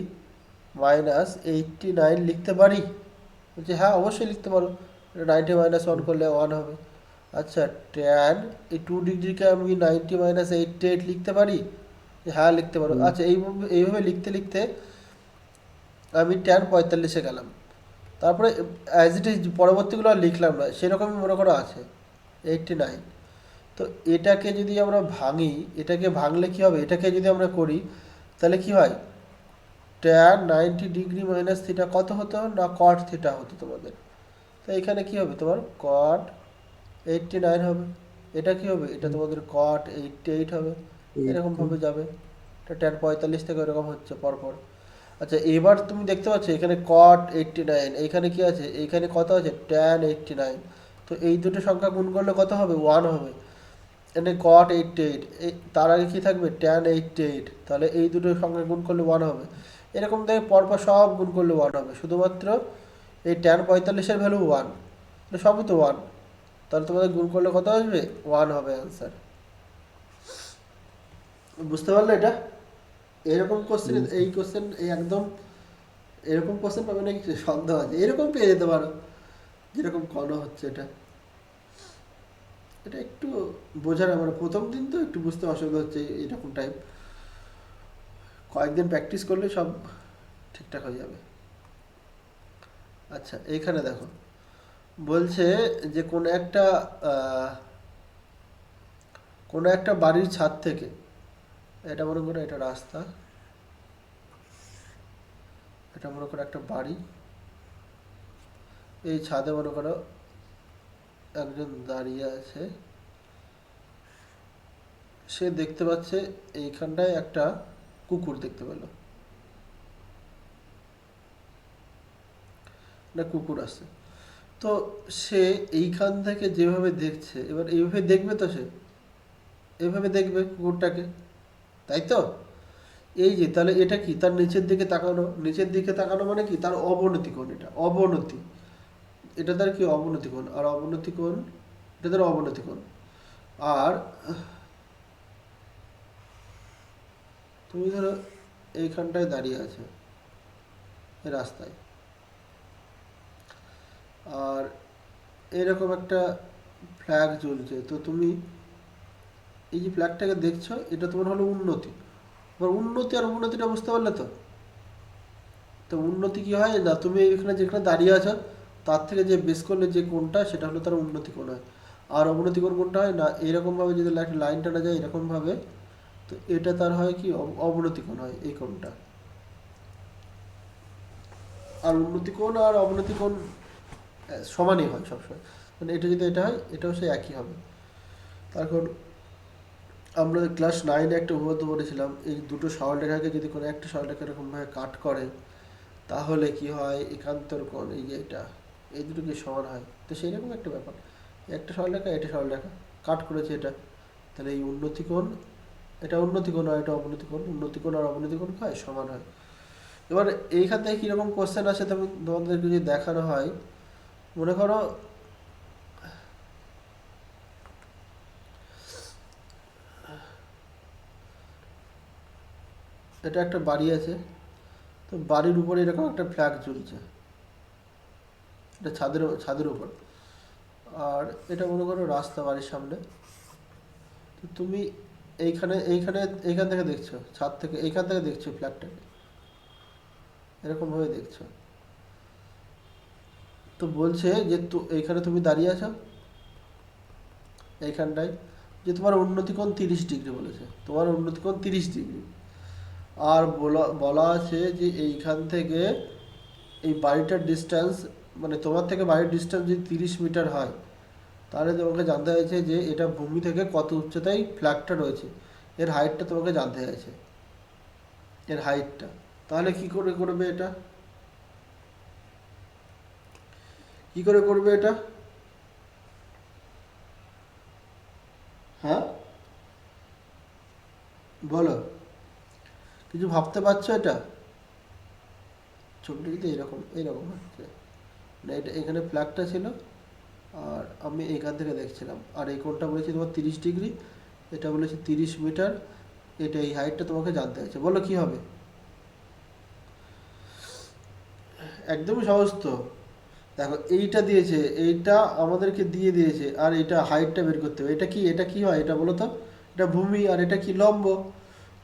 মাইনাস 89 লিখতে পারি? বলছি হ্যাঁ অবশ্যই লিখতে পারো, 90 মাইনাস 1 করলে 1 হবে। আচ্ছা tan এই 2 ডিগ্রিকে আমি 90 মাইনাস 88 লিখতে পারি? হ্যাঁ লিখতে পারো। আচ্ছা এইভাবে লিখতে লিখতে আমি tan 45-এ গেলাম, তারপরে অ্যাজ ইট ইজ পরবর্তীগুলো আর লিখলাম না, সেরকমই মনে করো আছে 89। তো এটাকে যদি আমরা ভাঙি, এটাকে ভাঙলে কি হবে? এটাকে যদি আমরা করি তাহলে কি হয়? tan 90 ডিগ্রি মাইনাস থিটা কত হতো? না cot থিটা হতো তোমাদের। তো এখানে কি হবে তোমার? cot 89 হবে। এটা কি হবে? এটা তোমাদের cot 88 হবে। এরকম ভাবে যাবে, এটা tan 45 থেকে এরকম হচ্ছে পরপর। আচ্ছা এবার তুমি দেখতে পাচ্ছ এখানে cot 89, এইখানে কি আছে? এইখানে কত আছে? tan 89। তো এই দুটো সংখ্যা গুণ করলে কত হবে? 1 হবে। এখানে cot 88, তার আগে কি থাকবে? tan 88। তাহলে এই দুটো সংখ্যা গুণ করলে 1 হবে। এরকম দেখে পরপর সব গুণ করলে 1 হবে, শুধুমাত্র এই tan 45-এর ভ্যালু 1, সবই তো 1। তাহলে তোমাদের গুণ করলে কত আসবে? 1 হবে অ্যান্সার। বুঝতে পারলে এটা? এরকম কোশ্চেন, এই কোশ্চেন এই একদম এরকম কোশ্চেন পাবে না কিছু সন্দেহ আছে, এরকম পেয়ে যেতে পারো যেরকম করা হচ্ছে। এটা এটা একটু বোঝার, আমার প্রথম দিন তো একটু বুঝতে অসুবিধা হচ্ছে এরকম টাইপ, কয়েকদিন প্র্যাকটিস করলে সব ঠিকঠাক হয়ে যাবে। আচ্ছা এইখানে দেখো বলছে যে কোনো একটা বাড়ির ছাদ থেকে, এটা মনে করো এটা রাস্তা, এটা মনে করো একটা বাড়ি, এই ছাদে মনে করো একজন দাঁড়িয়ে আছে, সে দেখতে পাচ্ছে এইখানটায় একটা কুকুর দেখতে পেল, না কুকুর আছে। তো সে এইখান থেকে যেভাবে দেখছে, এবার এইভাবে দেখবে, তো সে এইভাবে দেখবে কুকুরটাকে, তাই তো? এই যে তাহলে এটা কি? তার নিচের দিকে তাকানো, নিচের দিকে তাকানো মানে কি? তার অবনতি কোণ, এটা অবনতি, এটা তার কি? অবনতি কোণ। আর অবনতি কোণ, এটা তার অবনতি কোণ। আর তুমি ধরো এইখানটায় দাঁড়িয়ে আছে এই রাস্তায়, আর এরকম একটা ফ্ল্যাগ জ্বলছে, তো তুমি এই যে ফ্ল্যাগটাকে দেখছো, এটা তোমার হলো উন্নতি। এবার উন্নতি আর অবনতিটা বুঝতে পারলে তো? তো উন্নতি কি হয় না, তুমি এখানে যেখানে দাঁড়িয়ে আছো তার থেকে যে বেশ করলে যে কোণটা, সেটা হলো তার উন্নতি কোণ হয়। আর অবনতি কোণ কোনটা হয় না, এরকম ভাবে যদি একটা লাইন টানা যায় এরকম ভাবে, তো এটা তার হয় কি অবনতি কোণ হয় এই কোণটা। আর উন্নতি কোণ আর অবনতি কোণ সমানই হয় সবসময়, মানে এটা যদি এটা হয় এটাও সেই একই হবে। তারপর আমরা ক্লাস 9-এ একটা উপপাদ্য পড়েছিলাম, এই দুটো সরলরেখাকে যদি কোনো একটা সরলরেখা এরকমভাবে কাট করে তাহলে কি হয়, একান্তর কোণ এই যে এটা, এই দুটো কি সমান হয়, তো সেই রকম একটা ব্যাপার। একটা সরলরেখা এটা সরলরেখা কাট করেছে এটা, তাহলে এই উন্নতি কোণ, এটা উন্নতি কোণ আর এটা অবনতি কোণ, উন্নতি কোণ আর অবনতি কোণ হয় সমান হয়। এবার এইখান থেকে কীরকম কোশ্চেন আসে তোমাদেরকে যদি দেখানো হয়, মনে করো এটা একটা বাড়ি আছে, তো বাড়ির উপরে এরকম একটা ফ্ল্যাগ ঝুলছে, এটা ছাদের উপর, আর এটা মনে করো রাস্তা বাড়ির সামনে। তো তুমি এইখান থেকে দেখছো, ছাদ থেকে এইখান থেকে দেখছো ফ্ল্যাগটাকে, এরকম ভাবে দেখছো। তো বলছে যে এইখানে তুমি দাঁড়িয়ে আছো এইখানটায়, যে তোমার উন্নতি কোণ 30 ডিগ্রি বলেছে, তোমার উন্নতি কোণ 30 ডিগ্রি। আর বলা আছে যে এইখান থেকে এই বাড়িটার ডিস্টেন্স, মানে তোমার থেকে বাড়ির ডিস্টেন্স যদি 30 মিটার হয়, তাহলে তোমাকে জানতে হয়েছে যে এটা ভূমি থেকে কত উচ্চতায় ফ্ল্যাগটা রয়েছে, এর হাইটটা তোমাকে জানতে হয়েছে, এর হাইটটা। তাহলে কি করে করবে এটা, কি করে করবে এটা, হ্যাঁ বলো, কিছু ভাবতে পারছো? এটা ছবিটা কিন্তু এরকম এরকম হচ্ছে, মানে এটা এখানে ফ্ল্যাগটা ছিল আর আমি এইখান থেকে দেখছিলাম, আর এই কোণটা বলেছি তোমার 30 ডিগ্রি, এটা বলেছি 30 মিটার, এটা এই হাইটটা তোমাকে জানতে হয়েছে, বলো কি হবে? একদমই সহজ তো। দেখো এইটা দিয়েছে, এইটা আমাদেরকে দিয়ে দিয়েছে, আর এটা হাইটটা বের করতে হবে। এটা কি হয় এটা বলো তো, এটা ভূমি আর এটা কি লম্ব,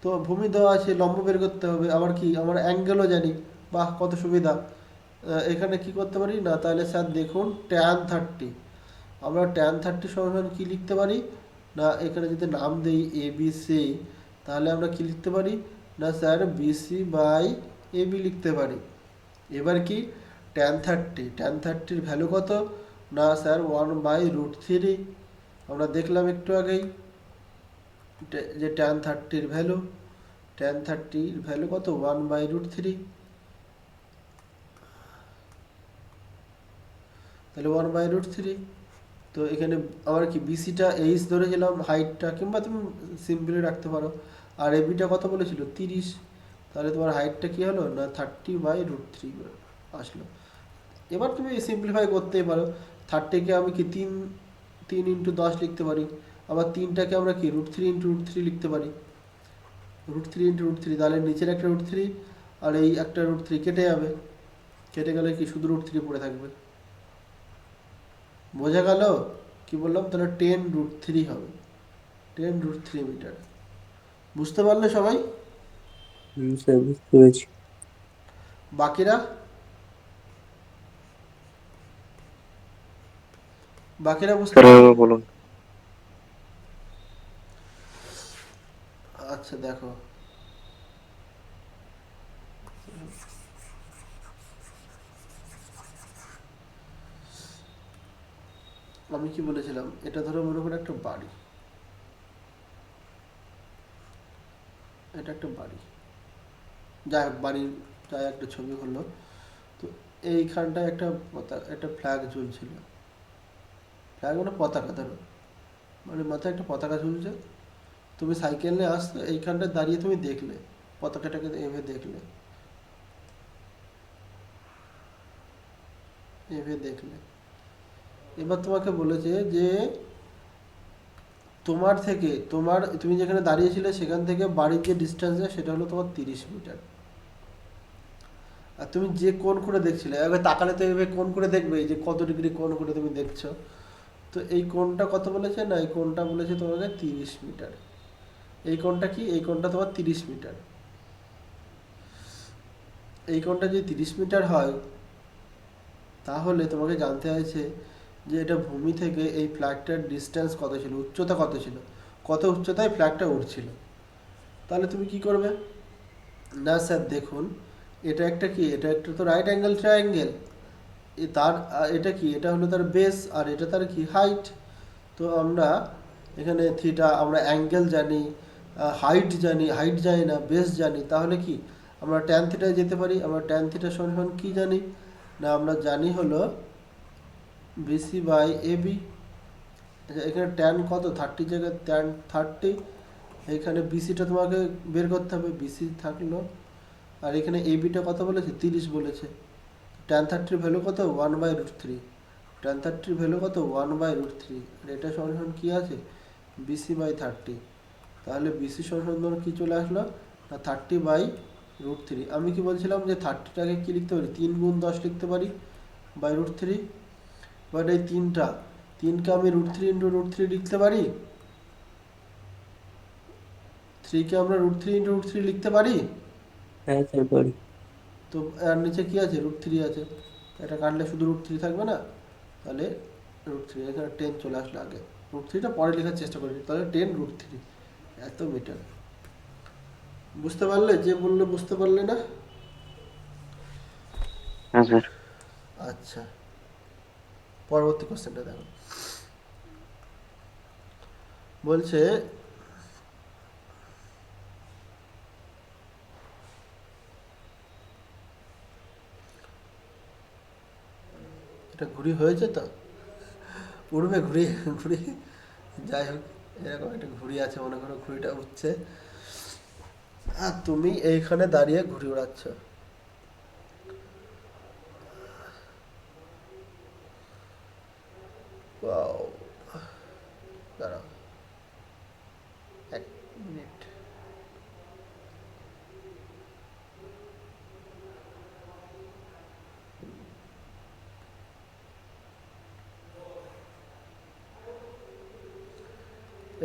তো ভূমি দেওয়া আছে, লম্ব বের করতে হবে, আবার কি আমরা অ্যাঙ্গেলও জানি, বাহ কত সুবিধা। এখানে কি করতে পারি না, তাহলে স্যার দেখুন tan 30, আমরা tan 30 সমান কি লিখতে পারি না, এখানে যদি নাম দেই ABC, তাহলে আমরা কি লিখতে পারি না স্যার BC/AB লিখতে পারি। এবার কি tan 30-র ভ্যালু কত না স্যার 1/√3, আমরা দেখলাম একটু আগেই যে tan 30-র ভ্যালু কত 1/√3, তাহলে 1/√3। তো এখানে আমরা কি বিসিটা এইচ ধরেছিলাম হাইটটা, কিংবা তুমি সিম্পলি রাখতে পারো, আর এবিটা কত বলেছিল 30, তাহলে তোমার হাইটটা কি হলো না 30/√3 আসলো। এবার তুমি সিম্পলিফাই করতেই পারো, 30কে আমি কি 3 × 10 লিখতে পারি, আবার 3টাকে আমরা কি √3 × √3 লিখতে পারি, √3 × √3, তাহলে নিচের একটা √3 আর এই একটা √3 কেটে যাবে, কেটে গেলে কি শুধু √3 পড়ে থাকবে। বোঝা গেল কি বললাম? তাহলে 10√3 হবে, 10√3 মিটার। বুঝতে পারলে সবাই? স্যার বুঝতে পেরেছি। বাকিরা বাকিরা বুঝতে স্যার পারলে? আরেকবার বলুন। আচ্ছা দেখো, আমি কি বলেছিলাম, এটা ধরো মনে করো একটা বাড়ি, এটা একটা বাড়ি, যাই হোক বাড়ির যাই একটা ছবি হলো। তো এইখানটায় একটা ফ্ল্যাগ ঝুলছিল, ফ্ল্যাগ মানে পতাকা, ধরো মানে মাথায় একটা পতাকা ঝুলছে, তুমি সাইকেল নিয়ে আসছো, এইখানটায় দাঁড়িয়ে তুমি দেখলে পতাকাটাকে, এভাবে দেখলে, এভাবে দেখলে। এবার তোমাকে বলেছে যে তুমি যেখানে দাঁড়িয়েছিলে সেখান থেকে বাড়ির যে ডিস্টেন্স সেটা হলো তোমার 30 মিটার, আর তুমি যে কোণ করে দেখছিলে, এবার তাকালে তো এভাবে কোণ করে দেখবে যে কত ডিগ্রি কোণ করে তুমি দেখছো, তো এই কোণটা কত বলেছে না, এই কোণটা বলেছে তোমাকে 30 মিটার। এই কোণটা কি, এই কোণটা তোমার 30 মিটার। এই কোণটা যদি 30 মিটার হয়, তাহলে তোমাকে জানতে হয়েছে যে এটা ভূমি থেকে এই ফ্ল্যাগটার ডিস্টেন্স কত ছিল, উচ্চতা কত ছিল, কত উচ্চতায় ফ্ল্যাগটা উঠছিল। তাহলে তুমি কি করবে? না স্যার দেখুন, এটা একটা কি, এটা একটা তো রাইট অ্যাঙ্গেল ট্রায়াঙ্গেল, তার এটা কি, এটা হলো তার বেস, আর এটা তার কি, হাইট। তো আমরা এখানে থিটা, আমরা অ্যাঙ্গেল জানি, হাইট জানি, হাইট জানি না, বেস জানি, তাহলে কি আমরা ট্যান থিটায় যেতে পারি। আমরা ট্যান থিটা সমান কি জানি, না আমরা জানি হলো বিসি বাই এবি। এখানে ট্যান কত, 30 জায়গায় ট্যান 30, এখানে বিসিটা তোমাকে বের করতে হবে, বিসি থাকলো, আর এখানে এবিটা কত বলেছে, 30 বলেছে। ট্যান 30 ভ্যালু কত, 1/√3। ট্যান 30 ভ্যালু কত, 1/√3, আর এটা সমান কি আছে, বিসি বাই 30। তাহলে বিসি সমান তোমার কি চলে আসলো, না 30/√3। আমি কি বলছিলাম যে 30টাকে কি লিখতে পারি, 3 গুণ 10 লিখতে পারি /√3। বাট এই তিনকে আমি √3 × লিখতে পারি, 3কে আমরা √3 × লিখতে পারি। হ্যাঁ স্যার পারি। তো আর নিচে কি আছে, √3 আছে, এটা কাটলে শুধু √3 থাকবে না, তাহলে √3, এখানে 10 চলে আসলো আগে, √3টা পরে লেখার চেষ্টা করি, তাহলে 10√3 এত মিটার। বুঝতে পারলে, যে বললে বুঝতে পারলে না? হ্যাঁ স্যার। আচ্ছা, পরবর্তী কোশ্চেনটা দেখো। বলছে এটা ঘুড়ি হয়েছে তো, উড়বে ঘুড়ি, ঘুড়ি, যাই হোক, এরকম একটা ঘুড়ি আছে, মনে করো ঘুড়িটা উঠছে, আর তুমি এইখানে দাঁড়িয়ে ঘুড়ি উড়াচ্ছ। Wow. দাঁড়াও 1 মিনিট।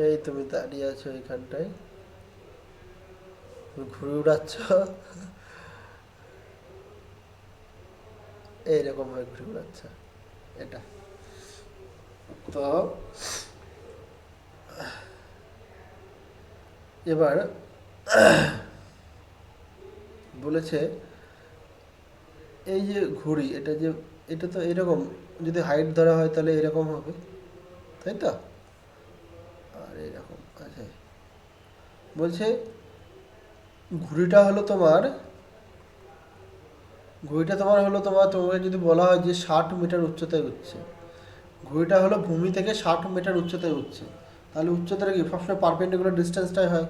এই তুমি দাঁড়িয়ে আছো এখানটায়, তুমি ঘুরে উড়াচ্ছ, এইরকম ভাবে ঘুরে উড়াচ্ছ এটা। তো এবার বলেছে এই যে ঘুড়ি, এটা যে, এটা তো এরকম, যদি হাইট ধরা হয় তাহলে এরকম হবে, তাই তো, আর এরকম আছে। বলছে ঘুড়িটা হলো তোমার, তোমাকে যদি বলা হয় যে 60 মিটার উচ্চতায় উঠছে, ঘুড়িটা হলো ভূমি থেকে 60 মিটার উচ্চতায় উঠছে, তাহলে উচ্চতাটা কি সবসময় পারপেন্ডিকুলার ডিস্টেন্সটাই হয়,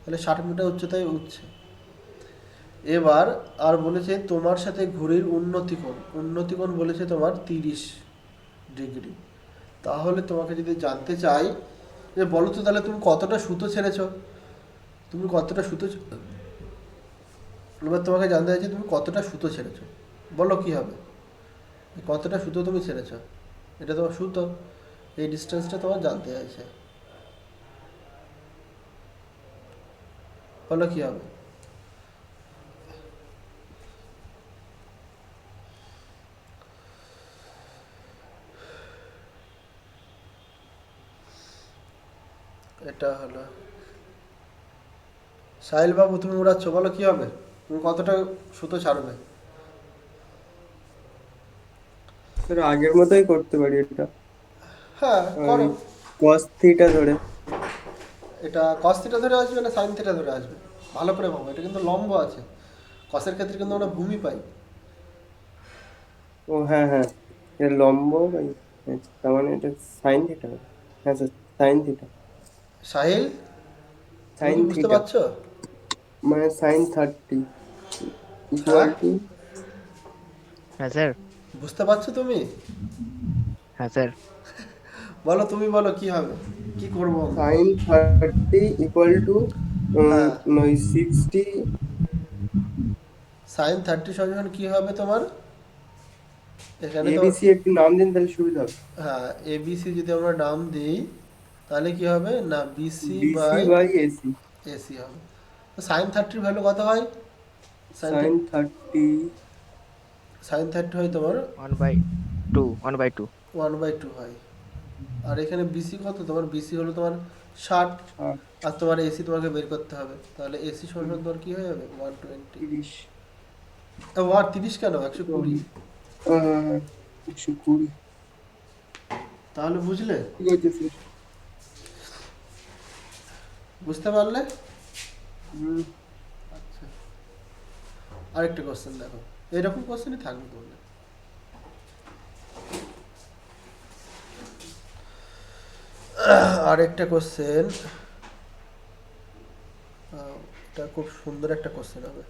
তাহলে 60 মিটার উচ্চতায় উঠছে। এবার আর বলেছে তোমার সাথে ঘুড়ির উন্নতিকোণ বলেছে তোমার 30 ডিগ্রি। তাহলে তোমাকে যদি জানতে চাই যে বলো তো তাহলে তুমি কতটা সুতো ছেড়েছো, তুমি কতটা সুতো, এবার তোমাকে জানতে চাইছে তুমি কতটা সুতো ছেড়েছো, বলো কি হবে, কতটা সুতো তুমি ছেড়েছো, এটা তোমার সুতো, এই ডিস্টেন্সটা তোমার জানতে চাইছে, বলো কি হবে। এটা হলো সাহিল বাবু, তুমি উড়াচ্ছ, বলো কি হবে, তুমি কতটা সুতো ছাড়বে। স্যার আগের মতোই করতে পারি এটা, হ্যাঁ ওই করো। cos থিটা ধরে। এটা কস থিটা ধরে আসবে না সাইন থিটা ধরে আসবে, ভালো করে ভাবো, এটা কিন্তু লম্ব আছে, কসের ক্ষেত্রে কিন্তু আমরা ভূমি পাই। ও হ্যাঁ হ্যাঁ, এটা লম্ব বাই, তার মানে এটা সাইন থিটা হবে। হ্যাঁ স্যার, সাইন থিটা, সাহিল, তুমি সাইন কি বুঝতে থিটা পারছো? মানে সাইন 30 হ্যাঁ, ইকুয়াল টু, হ্যাঁ স্যার। বুঝতে পারছো তুমি? হ্যাঁ স্যার। বলো, তুমি বলো কি হবে, কি করবো আমরা। সাইন 30 ইকুয়াল টু হ্যাঁ, 60। সাইন 30 সমান কি হবে তোমার, এখানে তো, এবিসি একটু নাম দিন তাহলে সুবিধা হবে। হ্যাঁ এবিসি যদি আমরা নাম দিই তাহলে কি হবে, না BC BC by by AC. AC হবে। তো সাইন 30 ভ্যালু কত হয়, সাইন সাইন 30 সাইন 30 হয় তোমার 1/2, 1/2। 1/2 হয়। আর এখানে বিসি কত? তোমার বিসি হলো তোমার 60, 60, আর তোমার এসি তোমাকে বের করতে হবে, তাহলে এসি সমান তোমার কি হয়ে যাবে? 120। 30, 30 কেন, 120। 120। তাহলে বুঝলে? ঠিক আছে স্যার। বুঝতে পারলে? হুম, আচ্ছা, আরেকটা কোশ্চেন দেখো, এরকম কোশ্চেনই থাকবে তোমাদের। আরেকটা কোশ্চেন, এটা খুব সুন্দর একটা কোশ্চেন হবে,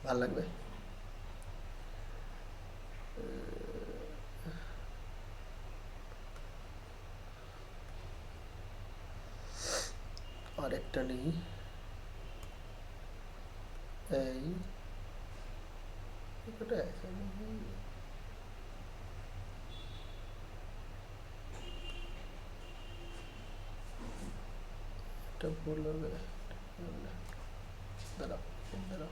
ভালো লাগবে। আরেকটা নেই, এই এটা এটা ভুল হবে, দাঁড়াও দাঁড়াও।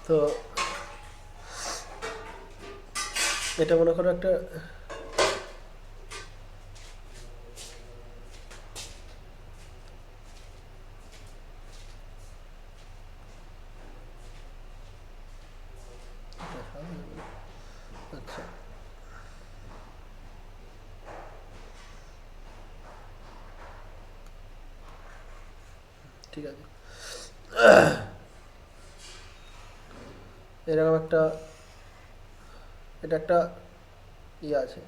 তো এটা মনে করো একটা, আচ্ছা ঠিক আছে, এরকম একটা, এটা একটা ইয়ে আছে,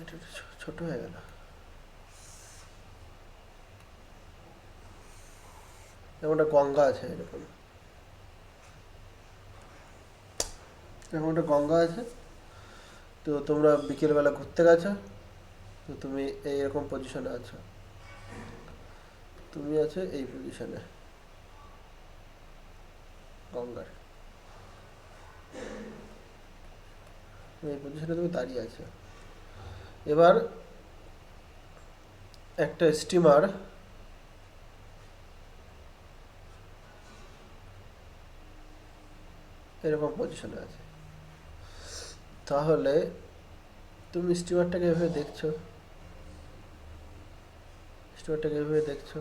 এটা একটু ছোট হয়ে গেল। এরকম একটা গঙ্গা আছে, এরকম এরকম একটা গঙ্গা আছে। তো তোমরা বিকেলবেলা ঘুরতে গেছো, তো তুমি এইরকম পজিশনে আছো, তুমি আছো এই পজিশনে গঙ্গার, এই পজিশনে তুমি দাঁড়িয়ে আছো। এবার একটা স্টিমার এরকম পজিশনে আছে, তাহলে তুমি স্টিমারটাকে এভাবে দেখছো, স্টিমারটাকে এভাবে দেখছো,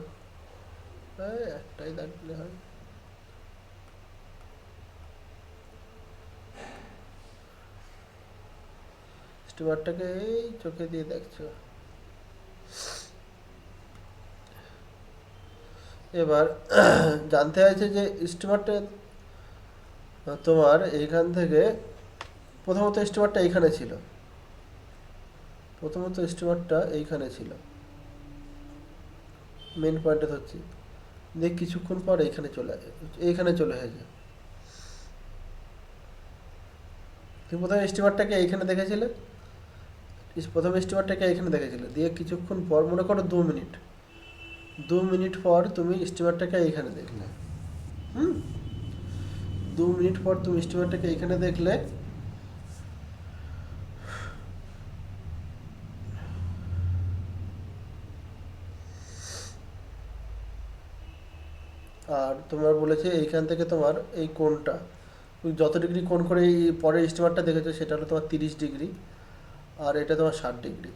একটাই দাঁড়িয়ে হয়। স্টিমারটাকে এই চোখে দিয়ে দেখছো। এবার জানতে চাইছে যে স্টিমারটা তোমার এইখান থেকে, প্রথমত স্টিমারটা এইখানে ছিল, প্রথমত স্টিমারটা এইখানে ছিল, মেন পয়েন্টে ধরছি, দেখ কিছুক্ষণ পর এইখানে চলে এসেছে। তুমি প্রথমে স্টিমারটাকে এইখানে দেখেছিলে, প্রথমে স্টিমারটাকে এইখানে দেখেছিলে, দিয়ে কিছুক্ষণ পর মনে করো 2 মিনিট, 2 মিনিট পর তুমি স্টিমারটাকে এইখানে দেখলে। হুম, 2 মিনিট পর তুমি স্টিমারটাকে এইখানে দেখলে, আর তোমার বলেছে এইখান থেকে তোমার এই কোণটা, তুমি যত ডিগ্রি কোণ করে এই পরের স্টিমারটা দেখেছো সেটা হলো তোমার 30 ডিগ্রি, আর এটা তোমার 60 ডিগ্রি,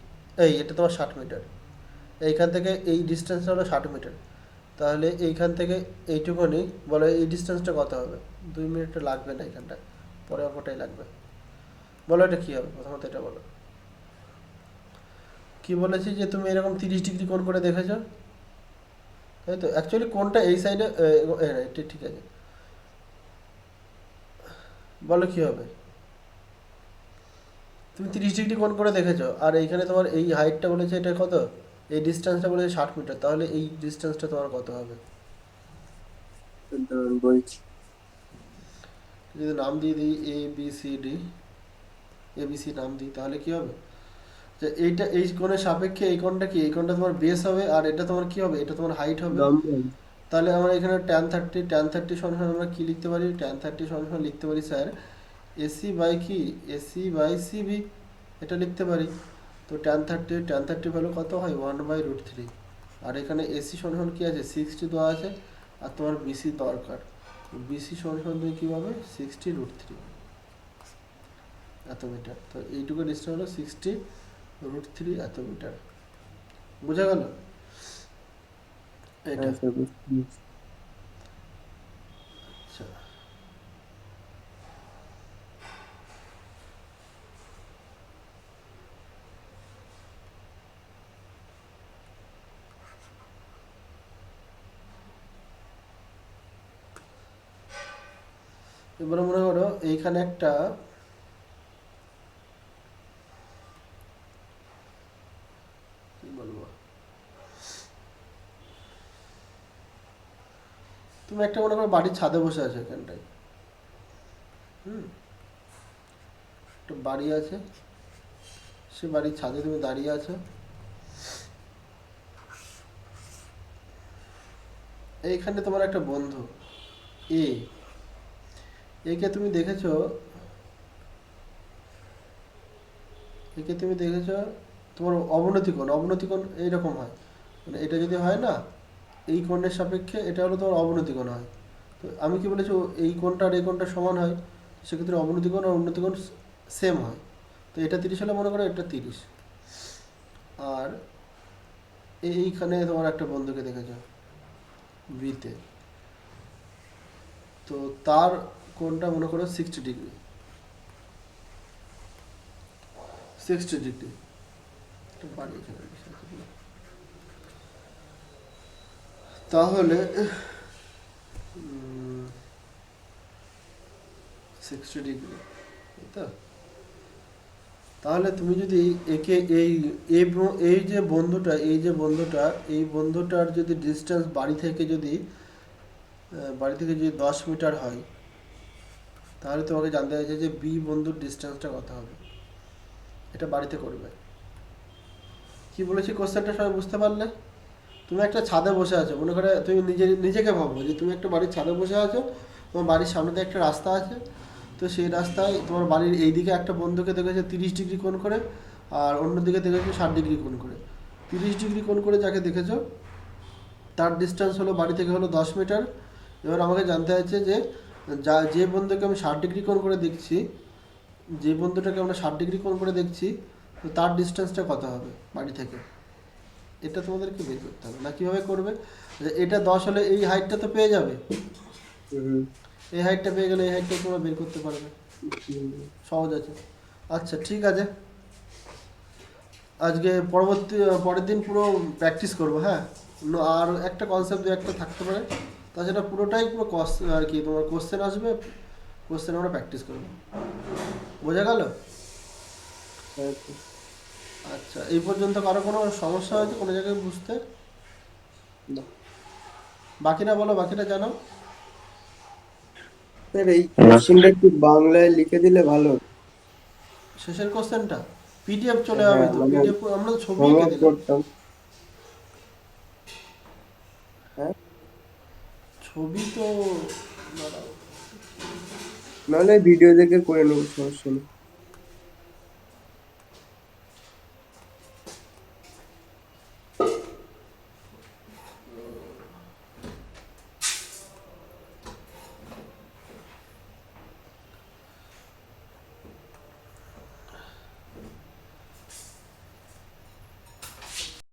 এটা তোমার 60 মিটার। এইখান থেকে এই ডিস্টেন্সটা হলো 60 মিটার, তাহলে এইখান থেকে এইটুকুনি বলো, এই ডিস্টেন্সটা কত হবে? 2 মিনিট লাগবে না এইখানটায়, পরে অঙ্কটাই লাগবে। বলো এটা কী হবে, প্রথমত এটা বলো। কি বলেছি যে তুমি এরকম 30 ডিগ্রি কোণ করে দেখেছো, তাই তো? অ্যাকচুয়ালি কোণটা এই সাইডে, ঠিক আছে, বলো কী হবে। তুমি 30 ডিগ্রি কোণ করে দেখেছো, আর এইখানে তোমার এই হাইটটা বলেছে এটা কত, এই ডিস্টেন্সটা বলেছে 60 মিটার, তাহলে এই ডিস্টেন্সটা তোমার কত হবে? বলছি। যদি নাম দিয়ে দিই ABCD, ABC নাম দিই, তাহলে কি হবে যে এইটা এই কোণের সাপেক্ষে এই কোণটা কি, এই কোণটা তোমার বেস হবে, আর এটা তোমার কি হবে, এটা তোমার হাইট হবে। লম্বা। তাহলে আমরা এখানে tan 30 সমান আমরা কি লিখতে পারি, tan 30 সমান লিখতে পারি স্যার এসি বাই কি, এসি বাই সিবি, এটা লিখতে পারি। তো ট্যান থার্টি ভ্যালু কত হয়, 1/√3। আর এখানে এসি সমান কি আছে, 60 দেওয়া আছে, আর তোমার বিসি দরকার। বিসি সমান তুমি কী পাবে, 60√3 এত মিটার। তো এইটুকু ডিস্টেন্স হলো 60√3 এত মিটার। বোঝা গেল এটা? হ্যাঁ স্যার বুঝতে পেরেছি। আচ্ছা, এবারে মনে করো এইখানে একটা কি বলবো, তুমি একটা মনে করো বাড়ির ছাদে বসে আছো এখানটায়, একটা বাড়ি আছে, সে বাড়ির ছাদে তুমি দাঁড়িয়ে আছো। এইখানে তোমার একটা বন্ধু এ, একে তুমি দেখেছো, একে তুমি দেখেছো, তোমার অবনতি কোণ এইরকম হয়, মানে এটা যদি হয় না এই কোণের সাপেক্ষে, এটা হলো তোমার অবনতি কোণ হয়। তো আমি কি বলেছি, এই কোণটা আর এই কোণটা সমান হয়, সেক্ষেত্রে অবনতি কোণ আর উন্নতি কোণ সেম হয়। তো এটা 30 হলে মনে করো এটা 30। আর এইখানে তোমার একটা বন্ধুকে দেখেছো বিতে, তো তার কোণটা মনে করো 60 ডিগ্রি, 60 ডিগ্রি। তাহলে 60 ডিগ্রি, তো তাহলে তুমি যদি একে এই যে বন্ধুটা, এই বন্ধুটার যদি ডিস্টেন্স বাড়ি থেকে যদি 10 মিটার হয়, তাহলে তোমাকে জানতে চাইছে যে বি বন্ধুর ডিস্টেন্সটা কত হবে। এটা বাড়িতে করবে। কি বলেছি কোশ্চেনটা সবাই বুঝতে পারলে? তুমি একটা ছাদে বসে আছো, মনে করে তুমি নিজেকে ভাবো যে তুমি একটা বাড়ির ছাদে বসে আছো, তোমার বাড়ির সামনে দিয়ে একটা রাস্তা আছে। তো সেই রাস্তায় তোমার বাড়ির এইদিকে একটা বন্ধুকে দেখেছে 30 ডিগ্রি কোণ করে, আর অন্যদিকে দেখেছো 60 ডিগ্রি কোণ করে। 30 ডিগ্রি কোণ করে যাকে দেখেছো তার ডিস্টেন্স হলো বাড়ি থেকে হলো 10 মিটার। এবার আমাকে জানতে হচ্ছে যে যে বন্ধুকে আমি 60 ডিগ্রি কোণ করে দেখছি, যে বন্ধুটাকে আমরা 60 ডিগ্রি কোণ করে দেখছি, তো তার ডিস্টেন্সটা কত হবে বাড়ি থেকে, এটা তোমাদেরকে বের করতে হবে। না কীভাবে করবে, যে এটা 10 হলে এই হাইটটা তো পেয়ে যাবে, এই হাইটটা পেয়ে গেলে এই হাইটটা তোমরা বের করতে পারবে, সহজ আছে। আচ্ছা ঠিক আছে, আজকে পরের দিন পুরো প্র্যাকটিস করবো, হ্যাঁ। আর একটা কনসেপ্ট একটা থাকতে পারে, তাছাড়া পুরোটাই পুরো আর কি তোমার কোশ্চেন আসবে, কোশ্চেন আমরা প্র্যাকটিস করবো। বোঝা গেল? আচ্ছা, এই পর্যন্ত কারো কোনো সমস্যা হয়েছে কোনো জায়গায় বুঝতে? বাকিটা বলো, বাকিটা জানো। স্যার এই কোশ্চেনটা একটু বাংলায় লিখে দিলে ভালো হতো। শেষের কোশ্চেনটা পিডিএফ চলে হ্যাঁ যাবে তো, মানে পিডিএফ আমরা ছবি এঁকে হোমওয়ার্ক দিলাম, করতাম। হ্যাঁ ছবি তো দাঁড়াও। নাহলে ভিডিও দেখে করে নেবো, সমস্যা নেই।